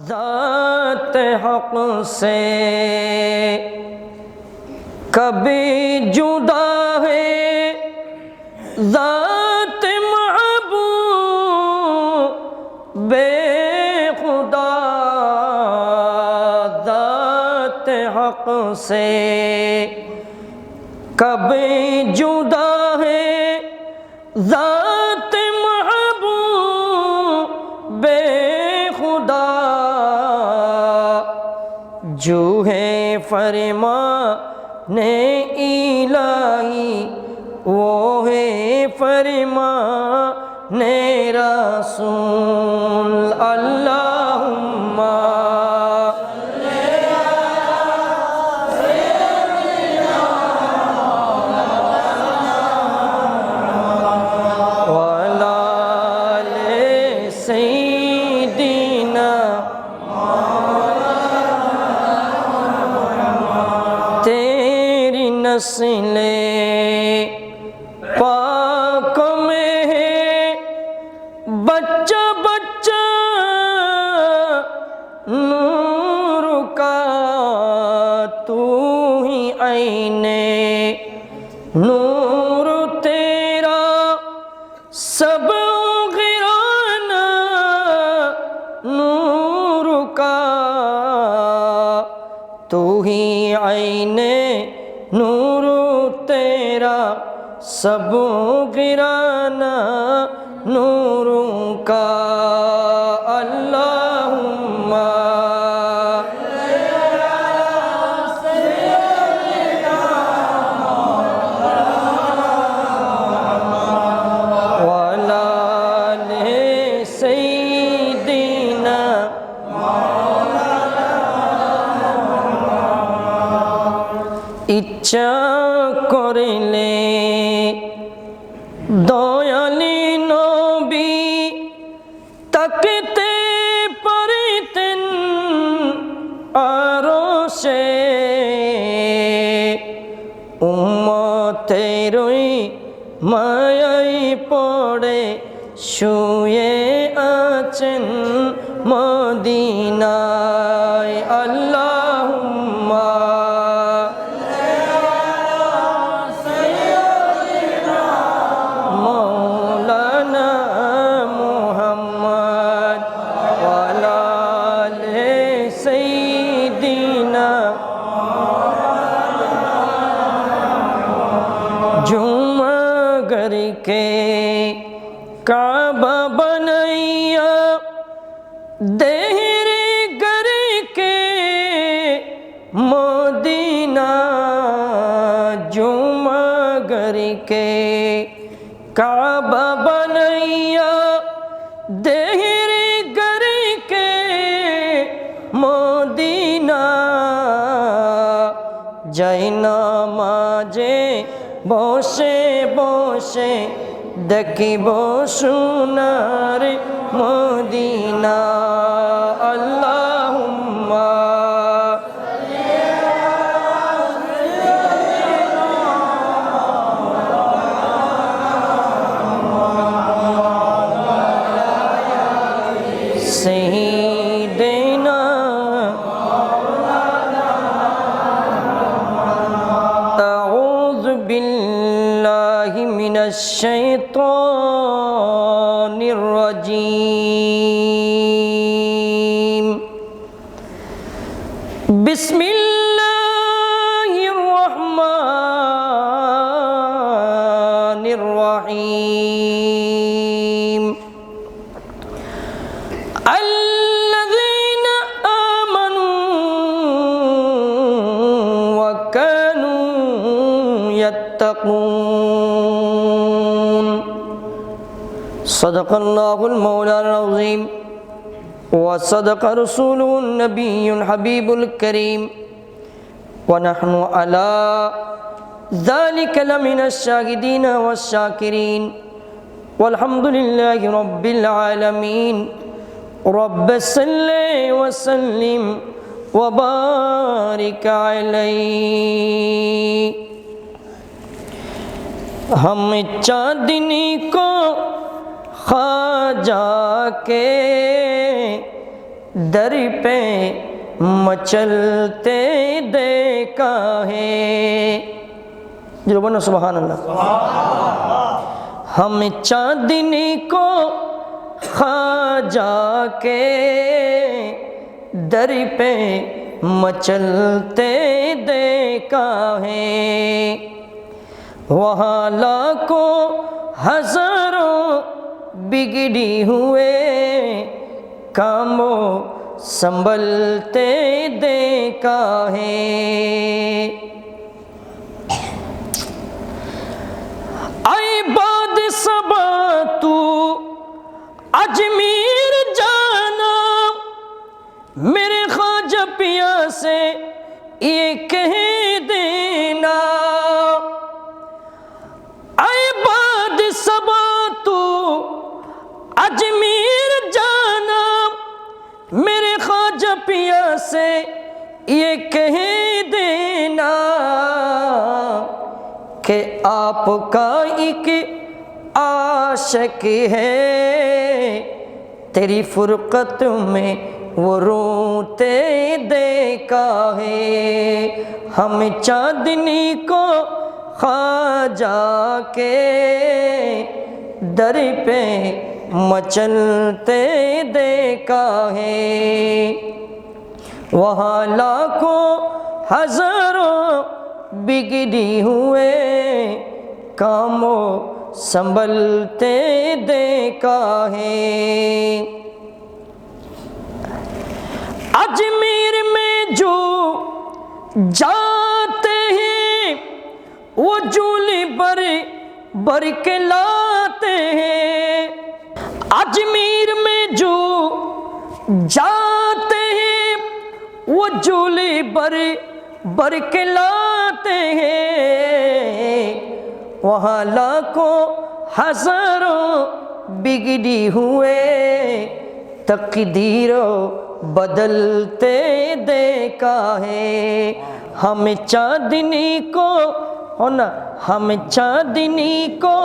ذات حق سے کبھی جدا ہے ذات محبوب خدا، ذات حق سے کبھی جدا ہے ذات محبوب خدا، جو ہے فرمان الہی وہ ہے فرمان رسول، اللہم وعلی آل سیدنا، تیری نسل پاک میں ہے بچہ بچہ نور کا، تو ہی عین نور تیرا سب غرانہ نور کا، تو ہی عین نور تیرا سب غرانہ نور کا، اللہم وعلی آل سیدنا، ইচ্ছা করিলে দয়ালি নবী তাকতে পারিতেন আরশে, উম্মতেরই মায়ায় পড়ে শুয়ে আছেন মদিনায়, আল্লাহুম্মা مولانا محمد وعلى آل سيدنا، جمعہ گھر کے کعبہ بنایا دہر گھر کے مدینہ، جمعہ گھر کے کعبہ بنایا دہر گھر کے مدینہ، যাই নামাজে বসে বসে দেখিব সোনার মদিনা, আল্লাহুম্মা سیدنا اعوذ باللہ من الشیطان الرجیم، بسم اللہ الرحمن الرحیم، الذين آمنوا وكانوا يتقون، صدق الله المولى العظيم وصدق رسوله النبي الحبيب الكريم، ونحن على ذلك لمن الشاهدين والشاكرين، والحمد لله رب العالمين، رب صل وسلم وبارك عليه۔ ہم چاندنی کو خواجہ کے در پہ مچلتے دیکھا ہے۔ جو بولنا سبحان اللہ۔ ہم چاندنی کو خواجہ کے در پہ مچلتے دیکھا ہے، وہاں لاکھوں ہزاروں بگڑی ہوئے کاموں سنبھلتے دیکھا ہے۔ اے باد صبا تو اجمیر جانا، میرے خواجہ پیا سے یہ کہہ دینا، اے باد صبا تو اجمیر جانا، میرے خواجہ پیا سے یہ کہہ دینا کہ آپ کا ایک عاشق ہے، تیری فرقت میں وہ روتے دیکھا ہے۔ ہم چاندنی کو خواجہ کے در پہ مچلتے دیکھا ہے، وہاں لاکھوں ہزاروں بگڑی ہوئے کاموں سنبھلتے دیکھا ہے۔ اجمیر میں جو جاتے ہیں وہ جھولی بھر بھر کے لاتے ہیں، اجمیر میں جو جاتے ہیں وہ جھولی بھر بھر کے لاتے ہیں، وہاں لاکھوں ہزاروں بگڑی ہوئے تقدیروں بدلتے دیکھا ہے۔ ہم چاندنی کو ہونا، ہم چاندنی کو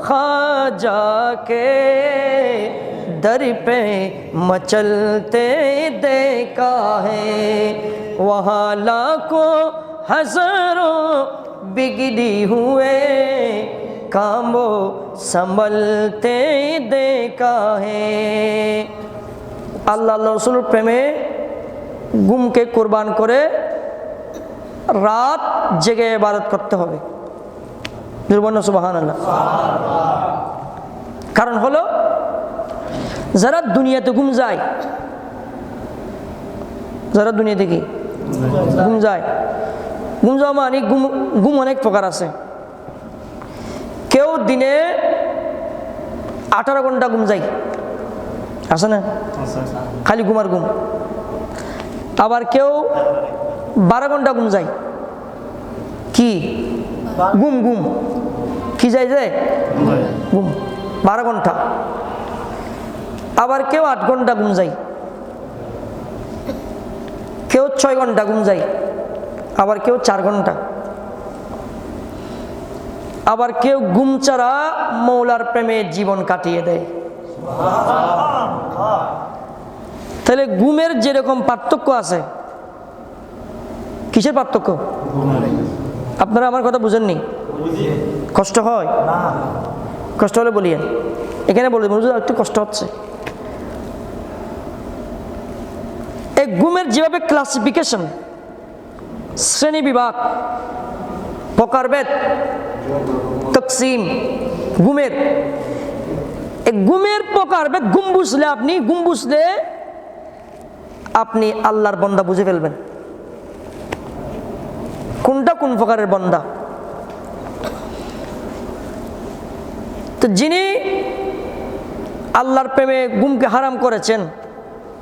خواجہ کے در پہ مچلتے دیکھا ہے، وہاں لاکھوں ہزاروں بگڑی ہوئے کاموں سنبھلتے دیکھا ہے۔ আল্লাহ রসুলের প্রেমে ঘুমকে কোরবান করে রাত জেগে ইবাদত করতে হবে। সুবহানাল্লাহ। কারণ হলো যারা দুনিয়াতে ঘুম যায়, যারা দুনিয়াতে কি ঘুম যায়, ঘুম যাওয়া মানে ঘুম অনেক প্রকার আছে। কেউ দিনে 18 ঘন্টা ঘুম যায়, আছে না? খালি ঘুম আর ঘুম। আবার কেউ 12 ঘন্টা ঘুম যায়, কি ঘুম ঘুম কি যায় যায় ঘুম 12 ঘন্টা। আবার কেউ 8 ঘন্টা ঘুম যায়, কেউ 6 ঘন্টা ঘুম যায়, আবার কেউ 4 ঘন্টা, আবার কেউ ঘুম ছাড়া মৌলার প্রেমে জীবন কাটিয়ে দেয়। তাহলে ঘুমের যেরকম পার্থক্য আছে, কিসের পার্থক্য? আপনারা আমার কথা বুঝেননি? কষ্ট হয়? কষ্ট হলে বলিয়েন, এখানে বলে একটু কষ্ট হচ্ছে। এই ঘুমের যেভাবে ক্লাসিফিকেশন, শ্রেণী বিভাগ, প্রকারভেদ, তকসিম ঘুমের, এই ঘুমের প্রকারভেদ ঘুম বুঝলে আপনি আল্লাহর বান্দা বুঝে ফেলবেন কোনটা কোন প্রকারের বান্দা। তো যিনি আল্লাহর প্রেমে ঘুমকে হারাম করেছেন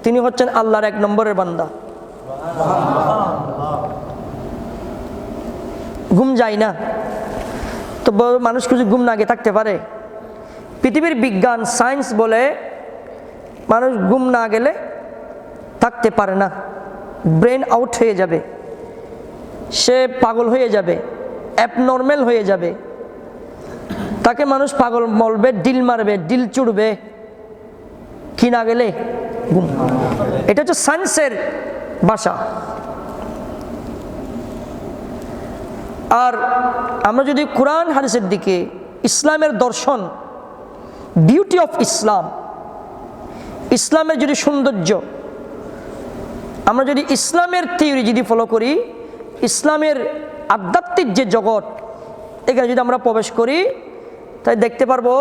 তিনি হচ্ছেন আল্লাহর 1 নম্বরের বান্দা। ঘুম যায় না তো মানুষ কিছু ঘুম না গিয়ে থাকতে পারে? পৃথিবীর বিজ্ঞান সায়েন্স বলে মানুষ ঘুম না গেলে থাকতে পারে না, ব্রেন আউট হয়ে যাবে, সে পাগল হয়ে যাবে, অ্যাবনর্মাল হয়ে যাবে, তাকে মানুষ পাগল বলবে, ডিল মারবে, ডিল চুড়বে কি না গেলে ঘুম। এটা হচ্ছে সায়েন্সের ভাষা। আর আমরা যদি কোরআন হাদিসের দিকে, ইসলামের দর্শন, বিউটি অফ ইসলাম, ইসলামের যদি সৌন্দর্য, আমরা যদি ইসলামের থিওরি যদি ফলো করি, ইসলামের আধ্যাত্মিক যে জগৎ, এখানে যদি আমরা প্রবেশ করি, তাই দেখতে পারবো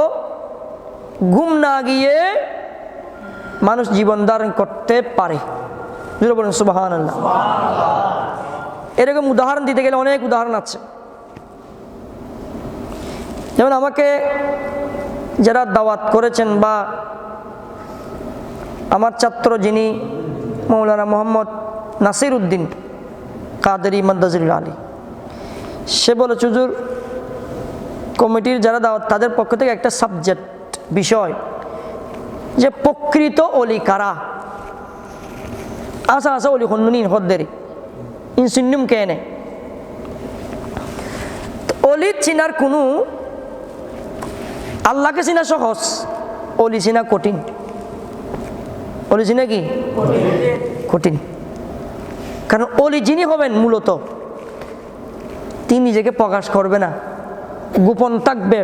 ঘুম না গিয়ে মানুষ জীবন ধারণ করতে পারে। বলুন সুবহানাল্লাহ। এরকম উদাহরণ দিতে গেলে অনেক উদাহরণ আছে। যেমন আমাকে যারা দাওয়াত করেছেন, বা আমার ছাত্র যিনি মৌলানা মোহাম্মদ নাসির উদ্দিন কাদেরী মাদ্দাজিরুল আলী, সে বলে হুজুর কমিটির যারা দাওয়াত, তাদের পক্ষ থেকে একটা সাবজেক্ট বিষয় যে প্রকৃত অলি কারা। আসা আসা অলি হন্নুনিন হদ্দেরি ইনসুন্নুম কেনে। অলি চিনার কোনো, আল্লাহকে চিনা সহজ, অলি চিনা কঠিন। অলি চিনা কি কঠিন? কারণ অলি যিনি হবেন মূলত তিনি নিজেকে প্রকাশ করবে না, গোপন থাকবে,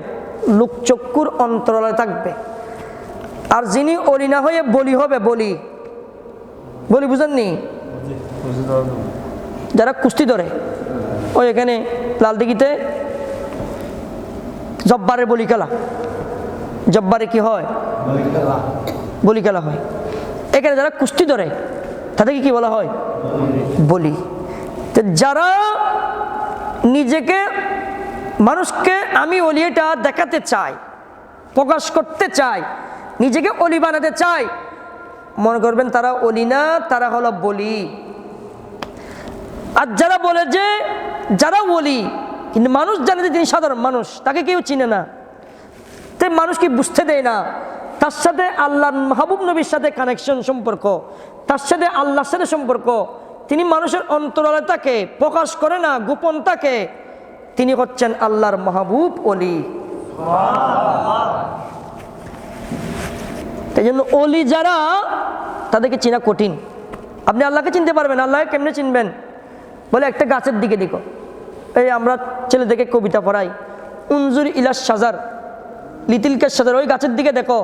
লোকচক্ষুর অন্তরালে থাকবে। আর যিনি অলি না হয়ে বলি হবে, বলি বলি বুঝেননি? যারা কুস্তি ধরে, ওই এখানে লালদিঘিতে জব্বারের বলি খেলা, জব্বারে কি হয়? বলি খেলা হয়। এখানে যারা কুস্তি ধরে তাদেরকে কি বলা হয়? বলি। তো যারা নিজেকে, মানুষকে আমি অলি এটা দেখাতে চাই, প্রকাশ করতে চাই, নিজেকে অলি বানাতে চাই, মনে করবেন তারা অলি না, তারা হলো বলি। আর যারা বলে যে যারা বলি, কিন্তু মানুষ জানে যে তিনি সাধারণ মানুষ, তাকে কেউ চিনে না, তাই মানুষ কি বুঝতে দেয় না তার সাথে আল্লাহর মাহবুব নবীর সাথে কানেকশন, সম্পর্ক, তার সাথে আল্লাহর সাথে সম্পর্ক। তিনি মানুষের অন্তরালে তাকে প্রকাশ করে না, গোপন তাকে, তিনি হচ্ছেন আল্লাহর মাহবুব অলি। তাই জন্য অলি যারা, তাদেরকে চেনা কঠিন। আপনি আল্লাহকে চিনতে পারবেন, আল্লাহকে কেমনে চিনবেন? বলে একটা গাছের দিকে দেখো। এই আমরা ছেলেদেরকে কবিতা পড়াই, উনজুর ইলাস সাজার লিতিলকা সাজার, ওই গাছের দিকে দেখো,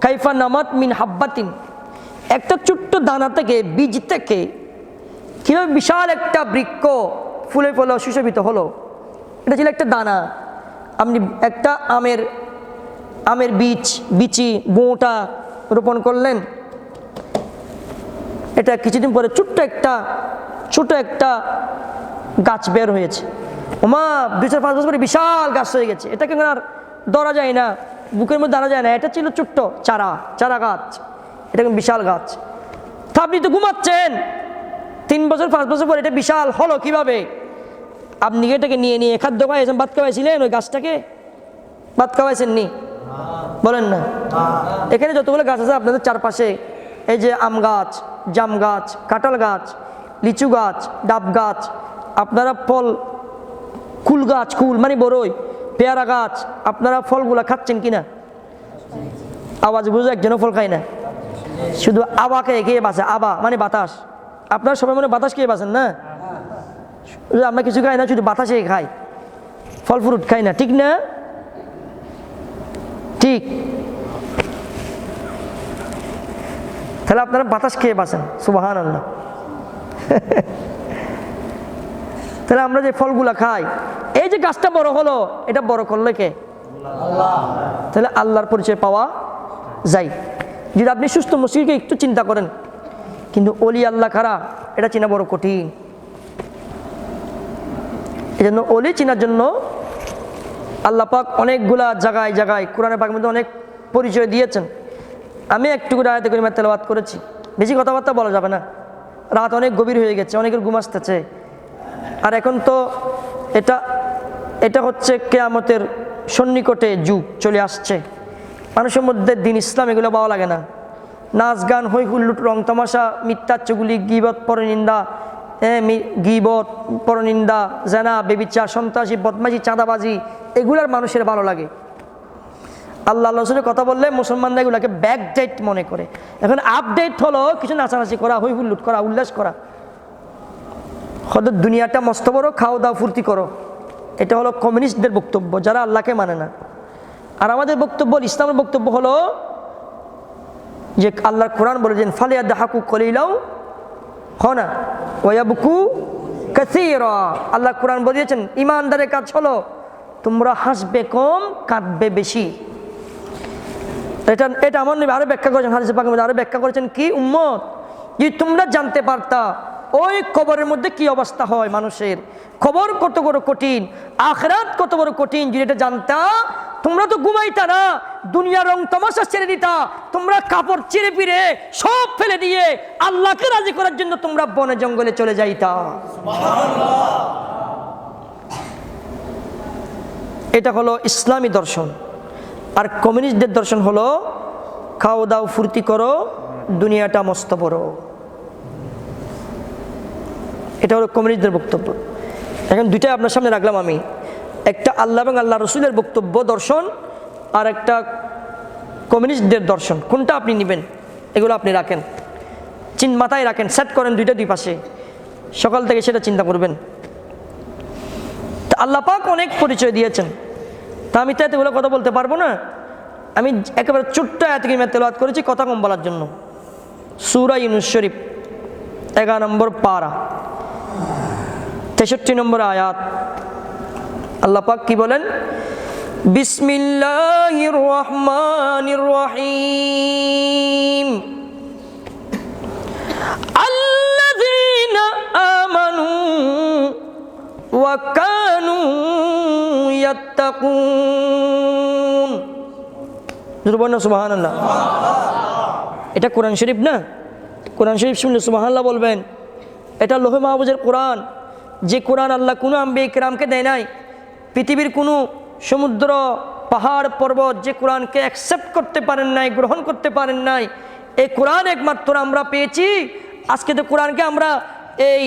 কাইফা নামাত মিন হাব্বাতিন, একটা ছোট্ট দানা থেকে, বীজ থেকে কিভাবে বিশাল একটা বৃক্ষ ফুলে ফলে সুশোভিত হলো। এটা ছিল একটা দানা। আপনি একটা আমের বিচি বোঁটা রোপণ করলেন, এটা কিছুদিন পরে ছোট্ট একটা গাছ বের হয়েছে। ওমা 2-5 বছর পরে বিশাল গাছ হয়ে গেছে। এটাকে আর ধরা যায় না, বুকের মধ্যে ধরা যায় না। এটা ছিল ছোট্ট চারা গাছ, এটা বিশাল গাছ। তা আপনি তো ঘুমাচ্ছেন, 3 বছর 5 বছর পর এটা বিশাল হলো কিভাবে? আপনি এটাকে নিয়ে খাদ্য খাওয়াইছেন, ভাত খাওয়াইছিলেন ওই গাছটাকে? ভাত খাওয়াইছেন নি? বলেন না। এখানে যতগুলো গাছ আছে আপনাদের চারপাশে, এই যে আম গাছ, জাম গাছ, কাঁঠাল গাছ, লিচু গাছ, ডাব গাছ, আপনারা ফল, কুল গাছ, কুল মানে বড়ই, পেয়ারা গাছ, আপনারা ফলগুলা খাচ্ছেন কিনা? আওয়াজ বুঝে একজনও ফল খায় না, শুধু আবাকে খেয়ে বাঁচে। আবা মানে বাতাস। আপনারা সবাই মনে বাতাস খেয়ে বাঁচেন না? আমরা কিছু খাই না, শুধু বাতাসে খাই, ফল ফ্রুট খাই না, ঠিক না? ঠিক। তাহলে আপনারা বাতাস খেয়ে বাঁচেন, সুবহানাল্লাহ। তাহলে আমরা যে ফলগুলা খাই, এই যে গাছটা বড় হলো, এটা বড় করলে কে? আল্লাহ। তাহলে আল্লাহর পরিচয় পাওয়া যায় যদি আপনি সুস্থ মস্তিষ্কে একটু চিন্তা করেন। কিন্তু অলি আল্লাহ কারা, এটা চেনা বড় কঠিন। এই জন্য অলি চেনার জন্য আল্লাহ পাক অনেকগুলা জায়গায় জায়গায় কোরআনে পাকের মধ্যে অনেক পরিচয় দিয়েছেন। আমি একটু করে আয়াতে কারিমা তেলাওয়াত করেছি, বেশি কথাবার্তা বলা যাবে না, রাত অনেক গভীর হয়ে গেছে, অনেকের ঘুম আসতেছে। আর এখন তো এটা হচ্ছে কিয়ামতের সন্নিকটে যুগ চলে আসছে, মানুষের মধ্যে দিন ইসলাম এগুলো পাওয়া লাগে না। নাচ গান, হই হুল্লুট, রং তামাশা, মিথ্যাচুগুলি, গীবত, পরনিন্দা, পরনিন্দা, জেনা, বেবিচার, সন্ত্রাসী, বদমাশি, চাঁদাবাজি, এগুলার মানুষের ভালো লাগে। আল্লাহ রসুলের কথা বললে মুসলমানরা এগুলোকে ব্যাকডেট মনে করে। এখন আপডেট হলো কিছু নাচানাচি করা, হই হুল্লুট করা, উল্লাস করা। হয়তো দুনিয়াটা মস্ত বড়, খাও দাও ফুর্তি করো, এটা হলো কমিউনিস্টদের বক্তব্য, যারা আল্লাহকে মানে না। আর আমাদের বক্তব্য, ইসলামের বক্তব্য হলো যে আল্লাহর কোরআন বলেছেন ফালিয়াদহাকু কলিলাও হনা ওয়ায়াবকু কাসীরা। আল্লাহ কোরআন বলেছেন ঈমানদারের কাজ হলো তোমরা হাসবে কম, কাঁদবে বেশি। এটা আমার নবী আরো ব্যাখ্যা করেছেন, হাদিসে পাকের মধ্যে আরো ব্যাখ্যা করেছেন কি, উম্মত যদি তোমরা জানতে পারতা ওই কবরের মধ্যে কি অবস্থা হয় মানুষের, কবর কত বড় কঠিন, আখিরাত কত বড় কঠিন, যদি এটা জানতা তোমরা তো ঘুমাইতা না, দুনিয়ার রং তামাশা ছেড়ে দিতা, তোমরা কাপড় চিরে ফিরে সব ফেলে দিয়ে আল্লাহকে রাজি করার জন্য তোমরা বনে জঙ্গলে চলে যাইতা। এটা হলো ইসলামী দর্শন। আর কমিউনিস্টদের দর্শন হলো খাও দাও ফুর্তি করো, দুনিয়াটা মস্ত বড়। এটা হলো কমিউনিস্টদের বক্তব্য। এখন দুইটাই আপনার সামনে রাখলাম আমি, একটা আল্লাহ এবং আল্লাহ রসুলের বক্তব্য দর্শন, আর একটা কমিউনিস্টদের দর্শন। কোনটা আপনি নেবেন এগুলো আপনি রাখেন, মাথায় রাখেন, সেট করেন দুইটা দুই পাশে, সকাল থেকে সেটা চিন্তা করবেন। তা আল্লাহ পাক অনেক পরিচয় দিয়েছেন, তা আমি তো এতগুলো কথা বলতে পারবো না। আমি একেবারে ছোট্ট আয়াত কারিমা তেলাওয়াত করেছি কথা কম বলার জন্য। সূরা ইউনূস শরীফ 11 নম্বর পারা 63 নম্বর আয়াত। আল্লাহ পাক কি বলেন? বিসমিল্লাহির রহমানির রহিম আল্লাযীনা আমানু ওয়া কানু ইয়াত্তাকুন। সুবহানাল্লাহ। এটা কোরআন শরীফ না? কোরআন শরীফ শুনলে সুবহানাল্লাহ বলবেন। এটা লোহে মাহফুজের কোরআন, যে কোরআন আল্লাহ কোনো আম্বিয়া কিরামকে দেয় নাই। পৃথিবীর কোনো সমুদ্র পাহাড় পর্বত যে কোরআনকে অ্যাকসেপ্ট করতে পারেন নাই, গ্রহণ করতে পারেন নাই, এই কোরআন একমাত্র আমরা পেয়েছি। আজকে তো কোরআনকে আমরা এই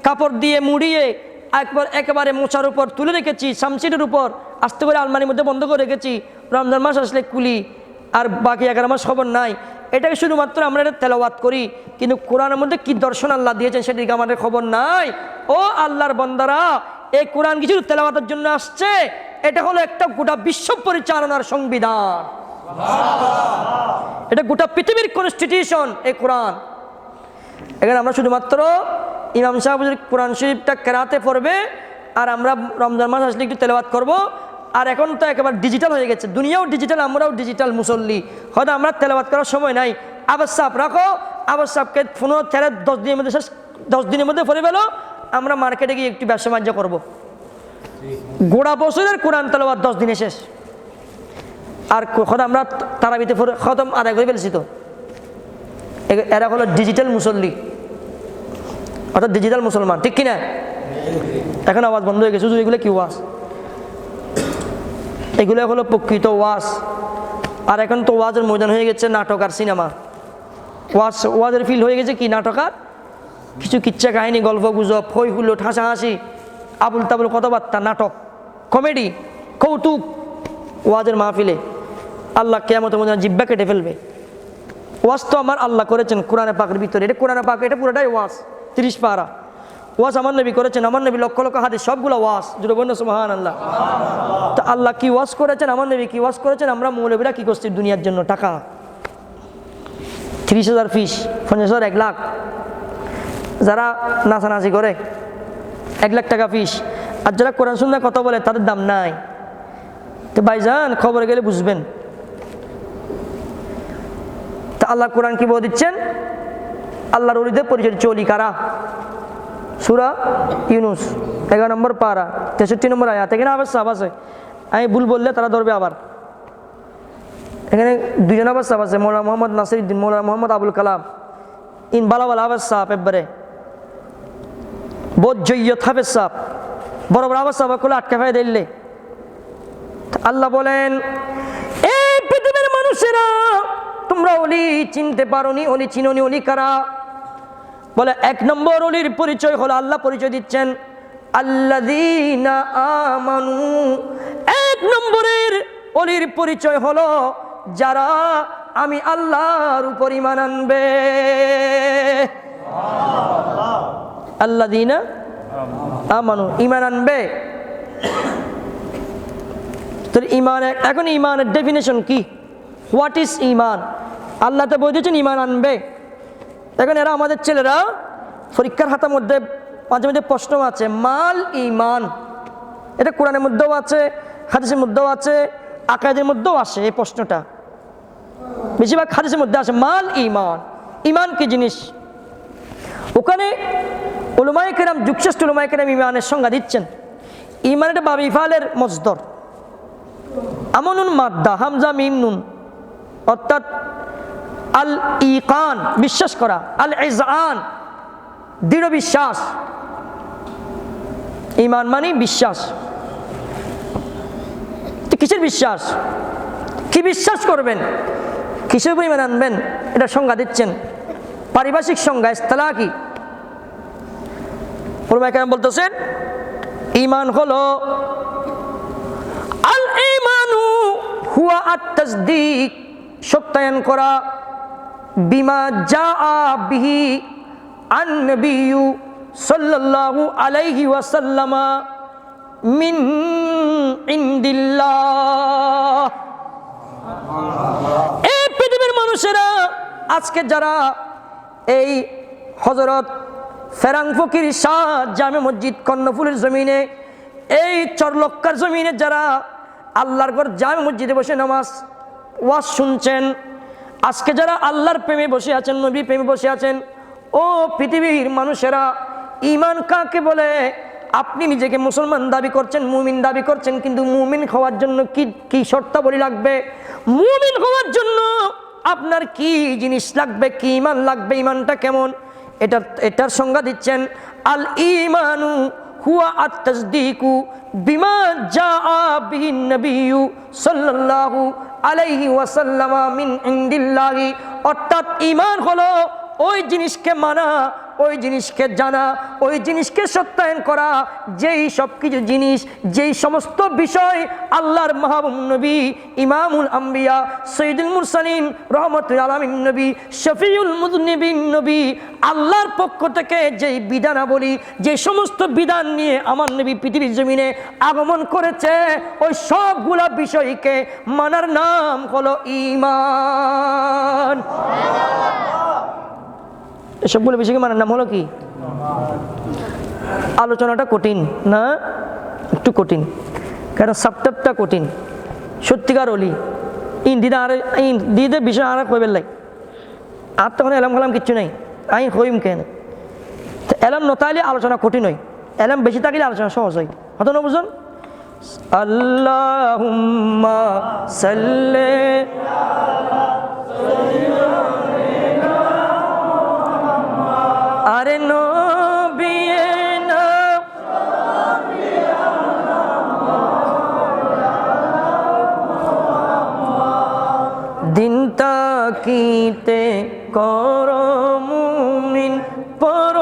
কাপড় দিয়ে মুড়িয়ে একেবারে মোচার উপর তুলে রেখেছি, শামশিটের উপর আস্তে করে আলমারির মধ্যে বন্ধ করে রেখেছি। রমজান মাস আসলে কুলি, আর বাকি 11 মাস খবর নাই। এটাকে শুধুমাত্র আমরা এটা তেলাওয়াত করি, কিন্তু কোরআনের মধ্যে কি দর্শন আল্লাহ দিয়েছেন সেদিকে আমাদের খবর নাই। ও আল্লাহর বান্দারা, এই কোরআন কিছু তেলাওয়াতের জন্য আসছে, এটা হলো একটা গোটা বিশ্ব পরিচালনার সংবিধান, এটা গোটা পৃথিবীর কনস্টিটিউশন এই কোরআন। এখানে আমরা শুধুমাত্র ইমাম সাহেব কোরআন শরীফটা কেরাতে পড়বে, আর আমরা রমজান মাস আসলে একটু তেলাওয়াত করব। আর এখন তো একেবারে ডিজিটাল হয়ে গেছে, দুনিয়াও ডিজিটাল, আমরাও ডিজিটাল মুসল্লি। হয়তো আমরা তেলাওয়াত করার সময় নাই, আবার সাপ রাখো, আবার সাপকে 15-10 দিনের মধ্যে 10 দিনের মধ্যে পড়ে ফেলো, আমরা মার্কেটে গিয়ে একটু ব্যবসা বাণিজ্য করবো। গোড়া বছরের কোরআন তেলাওয়াত 10 দিনে শেষ। আর হয়তো আমরা তারাবিতে খতম আদায় করে ফেলছি। তো এরা হলো ডিজিটাল মুসল্লি, অর্থাৎ ডিজিটাল মুসলমান, ঠিক কিনা? এখন আওয়াজ বন্ধ হয়ে গেছে, এগুলো কি ওয়াজ? এগুলো হলো প্রকৃত ওয়াজ। আর এখন তো ওয়াজের ময়দান হয়ে গেছে নাটক আর সিনেমা। ওয়াজের ফিল হয়ে গেছে কি নাটক, আর কিছু কিচ্ছা কাহিনী, গল্প গুজব, হই হুল্লোড়, হাসাহাসি, আবুল তাবুল কথাবার্তা, নাটক, কমেডি, কৌতুক। ওয়াজের মাহফিলে আল্লাহ কিয়ামতের মধ্যে জিহ্বা কেটে ফেলবে। ওয়াজ তো আমার আল্লাহ করেছেন কোরআনে পাকের ভিতরে, এটা কোরআনে পাক, এটা পুরোটাই ওয়াজ। 30 পারা ওয়াজ আমার নবী করেছেন, আমার নবী লক্ষ লক্ষ হাদিস, সবগুলো ওয়াজ। জুড়ে বলুন সুবহানাল্লাহ। তো আল্লাহ কি ওয়াজ করেছেন, আমার নবী কি ওয়াজ করেছেন, আমরা মৌলবীরা কি করছি দুনিয়ার জন্য? টাকা 30,000 ফিস, 50,000, 1 লাখ। যারা নাচানাচি করে 1 লাখ টাকা ফিস, আর যারা কোরআন সুন্নাহ কথা বলে তাদের দাম নাই। তো ভাইজান খবরে গেলে বুঝবেন। তা আল্লাহ কোরআন কি বলে দিচ্ছেন? আল্লাহর ওলিদের পরিচয় চলি কারা? সূরা ইউনূস 11 নম্বর পারা 63 নম্বর আয়াত। এখানে আবার সাহাব আছে, আমি ভুল বললে তারা ধরবে আবার। এখানে 2 জন আবার সাহাব আছে, মৌলানা মোহাম্মদ নাসিরউদ্দিন, মৌলানা মোহাম্মদ আবুল কালাম, ইন বালাওয়ালা আবার সাহাব, একবারে বহুত জয়্যত হাফেজ সাহাব, বড় বড় আবার সাহাব গুলো আটকে ফেলে দিলে। আল্লাহ বলেন, এই পৃথিবীর মানুষেরা তোমরা ওলি চিনতে পারোনি, ওলি চিনোনি, ওলি কারা? বলে 1 নম্বর ওলির পরিচয় হলো, আল্লাহ পরিচয় দিচ্ছেন আল্লাযীনা আমানু। 1 নম্বরের অলির পরিচয় হলো যারা আমি আল্লাহর উপর ঈমান আনবে। আল্লাযীনা আমানু, ঈমান আনবে। তো ঈমান, এখন ঈমানের ডেফিনেশন কি? হোয়াট ইজ ঈমান? আল্লাহ তো বলেছেন ঈমান আনবে। এখন এরা আমাদের ছেলেরা পরীক্ষার খাতার মধ্যে মাঝে মাঝে প্রশ্ন আছে, মাল ঈমান। এটা কোরআনের মধ্যেও আছে, হাদিসের মধ্যেও আছে, আকায়েদের মধ্যেও আসে। এই প্রশ্নটা বেশিরভাগ হাদিসের মধ্যে আসে, মাল ঈমান, ঈমান কি জিনিস। ওখানে উলামায়ে কেরাম, যুগশ্রেষ্ঠ উলামায়ে কেরাম ঈমানের সংজ্ঞা দিচ্ছেন। ঈমান এটা বাব ইফালের মসদর, আমনুন মাদ্দা, হামজা মিম নুন, অর্থাৎ আল ইকান, বিশ্বাস করা, আল ইজআন, দৃঢ় বিশ্বাস। ঈমান মানে বিশ্বাস। কিসের বিশ্বাস? কি বিশ্বাস করবেন, কিসের উপর ঈমান আনবেন, এটা সংজ্ঞা দিচ্ছেন। পারিভাষিক সংজ্ঞা, ইসতিলাহি উলামায়ে কেরাম বলতেছেন ঈমান হলো আল ঈমানু হুয়া আত-তাসদীক, সত্যায়ন করা, বিমা জাআ বিহি আন নবিয়্যু সাল্লাল্লাহু আলাইহি ওয়াসাল্লাম মিন ইনদিল্লাহ। এই পৃথিবীর মানুষেরা আজকে যারা এই হযরত ফেরাং ফকির শাহ জামে মসজিদ কর্ণফুলের জমিনে, এই চরলক্কার জমিনে যারা আল্লাহর ঘর জামে মসজিদে বসে নামাজ ওয়াজ শুনছেন, আজকে যারা আল্লাহর প্রেমে বসে আছেন, নবীর প্রেমে বসে আছেন, ও পৃথিবীর মানুষেরা, ঈমান কাকে বলে? আপনি নিজেকে মুসলমান দাবি করছেন, মুমিন দাবি করছেন, কিন্তু মুমিন হওয়ার জন্য কি কি শর্তাবলী লাগবে? মুমিন হওয়ার জন্য আপনার কি জিনিস লাগবে, কি ঈমান লাগবে, ঈমানটা কেমন? এটার সংজ্ঞা দিচ্ছেন আল ঈমানু হুয়া আত-তাসদীকু বিমা জাআ বিহিন নবিয়্যু সাল্লাল্লাহু আলাইহি ওয়াসাল্লাম মিন ইনদিল্লাহি। অর্থাৎ ঈমান হলো ওই জিনিসকে মানা, ওই জিনিসকে জানা, ওই জিনিসকে সত্যায়ন করা, যেই সব কিছু জিনিস, যেই সমস্ত বিষয় আল্লাহর মাহবুব নবী, ইমামুল আম্বিয়া, সৈয়দুল মুরসালিন, রহমাতুল আলামিন নবী, শফিউল মুযনিবিন নবী, আল্লাহর পক্ষ থেকে যেই বিধানাবলী, যে সমস্ত বিধান নিয়ে আমার নবী পৃথিবীর জমিনে আগমন করেছে, ওই সবগুলা বিষয়কে মানার নাম হলো ঈমান। এসবগুলো বিষয়কে মানার নাম হলো কি? আলোচনাটা কঠিন না, একটু কঠিন, কারণ সাবটেপটা কঠিন। সত্যিকার অলি ইন দিদা আর ইন দিদে বিষয় আর কইবেন লাই, আর তখন এলাম খালাম কিচ্ছু নাই, আইন হইম কেন? এলাম নতাইলে আলোচনা কঠিন হয়, এলাম বেশি থাকলে আলোচনা সহজ হয়। হতো না বুঝুন? আল্লাহুম্মা সাল্লি আরে নবিয়েনা দিন তাকিতে কর মুমিন পর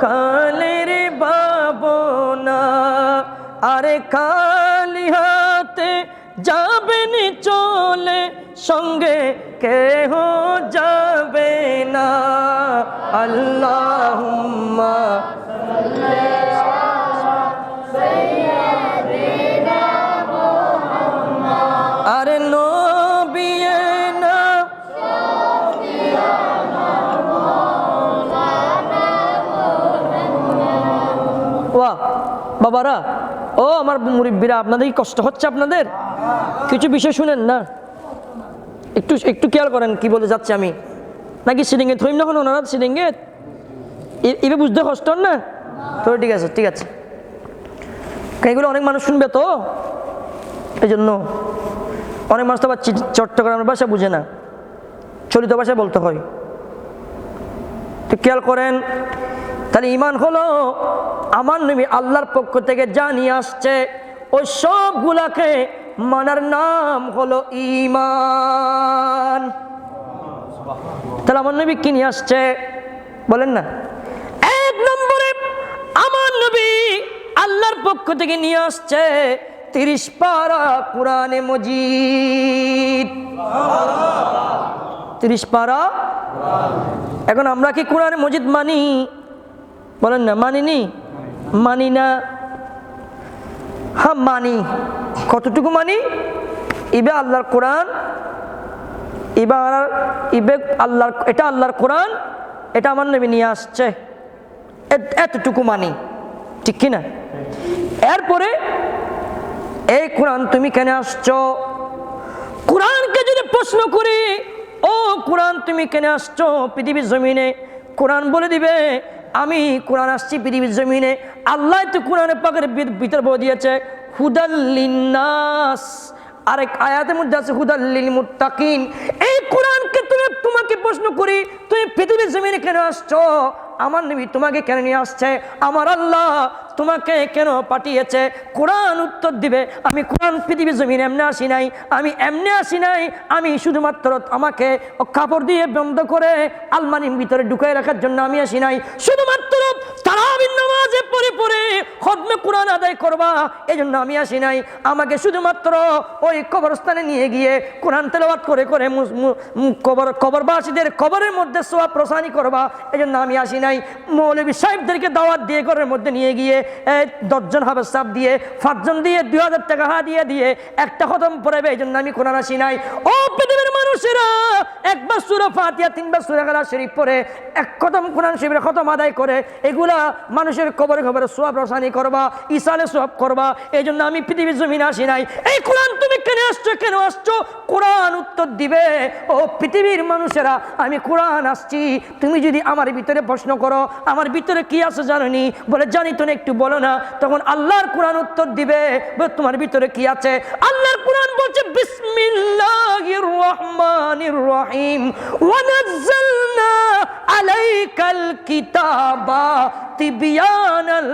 কালের বাবনা। আরে খালি হাতে যাবেন চলে, সঙ্গে কেহ যাবে না। আল্লাহুম্মা আরে নবিয়েনা ওয়া বাবারা, ও আমার মুরিব্বিরা, আপনাদের কি কষ্ট হচ্ছে? আপনাদের কিছু বিষয় শুনেন না, একটু একটু খেয়াল করেন কি বলে যাচ্ছে আমি। নাকি সিডিংয়ে থইম যখন ওনারা সিডিংয়ে এবার বুঝতে কষ্ট না তো? ঠিক আছে ঠিক আছে, এগুলো অনেক মানুষ শুনবে তো, এই জন্য অনেক মানুষ তো আবার চট্টগ্রামের ভাষা বুঝে না, চলিত ভাষায় বলতে হয়। তো খেয়াল করেন, তাহলে ঈমান হলো আমার নবী আল্লাহর পক্ষ থেকে যা নিয়ে আসছে ওই সবগুলাকে মানার নাম হলো ঈমান। তাহলে আমার নবী কি নিয়ে আসছে বলেন না? এক নম্বরে আমার নবী আল্লাহর পক্ষ থেকে নিয়ে আসছে 30 পারা কোরআনে মজিদ। 30 পারা। এখন আমরা কি কোরআনে মজিদ মানি? বলেন না মানিনি? মানি না। হ্যাঁ মানি। কতটুকু মানি? ইবে আল্লাহর কোরআন, ইবে আল্লাহর, এটা আল্লাহর কোরআন, এটা আমার নবী নিয়ে আসছে, এতটুকু মানি, ঠিক কিনা? এরপরে এই কোরআন তুমি কেন আসছো? কোরআনকে যদি প্রশ্ন করি, ও কোরআন তুমি কেন আসছো পৃথিবীর জমিনে, কোরআন বলে দিবে আমি কোরআন আসছি পৃথিবীর জমিনে। আল্লাহ তো কোরআনে পাকের ভিতর বলে দিয়েছে হুদাল লিন্নাস, আরেক আয়াতের মধ্যে আছে হুদাল লিল মুত্তাকিন। এই কোরআনকে তোমাকে প্রশ্ন করি, তুমি পৃথিবীর জমিনে কেন আসছো? আমার নবী তোমাকে কেন নিয়ে আসছে? আমার আল্লাহ তোমাকে কেন পাঠিয়েছে? কোরআন উত্তর দিবে আমি কোরআন পৃথিবীর জমিনে এমনি আসি নাই, আমি এমনি আসি নাই, আমি শুধুমাত্র আমাকে কাপড় দিয়ে বন্ধ করে আলমারির ভিতরে ঢুকাই রাখার জন্য আমি আসি নাই, শুধুমাত্র তারাবির নামাজে পড়ে পড়ে খতমে কোরআন আদায় করবা এই জন্য আমি আসি নাই, আমাকে শুধুমাত্র ওই কবরস্থানে নিয়ে গিয়ে কোরআন তেলাওয়াত করে করে কবরবাসীদের কবরের মধ্যে সোয়া প্রসানি করবা এই জন্য আমি আসি নাই, মৌলবী সাহেবদেরকে দাওয়াত দিয়ে ঘরের মধ্যে নিয়ে গিয়ে 10 জন হাফেজ সাহেব দিয়ে 5 জন দিয়ে 2000 টাকা হাদিয়া দিয়ে একটা খতম পড়াবে এই জন্য আমি কোরআন আসি নাই। ও পৃথিবীর মানুষেরা, একবার সূরা ফাতিহা 3 বার সূরা ইখলাস শরীফ পড়ে এক খতম কোরআন শরীফের খতম আদায় করে এগুলা মানুষের কবরে কবরে সোয়াব রসানি করবা, ইসালে সোয়াব করবা, এই জন্য আমি পৃথিবীর জমিনে আসি নাই। এই কোরআন তুমি কেন আসছো? কেন আসছো? কোরআন উত্তর দিবে ও পৃথিবীর মানুষেরা আমি কোরআন আসছি, তুমি যদি আমার ভিতরে প্রশ্ন করো আমার ভিতরে কি আছে জানি? বলে জানি তো না, একটু বলো না। তখন আল্লাহর কোরআন উত্তর দিবে তোমার ভিতরে কি আছে? আল্লাহর কোরআন বলছে বিসমিল্লাহির রহমানির রহিম ওয়া নাযালনা আলাইকাল কিতাবা তিবয়ানাল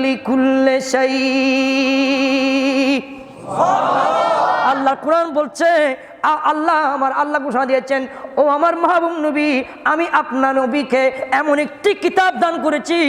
লিকুল্লি শাই। আল্লাহর কোরআন বলছে, আল্লাহ ঘোষণা দিয়েছেন ও আমার মাহবুব নবী, আমি আপনার নবীকে এমন একটি কিতাব দান করেছি,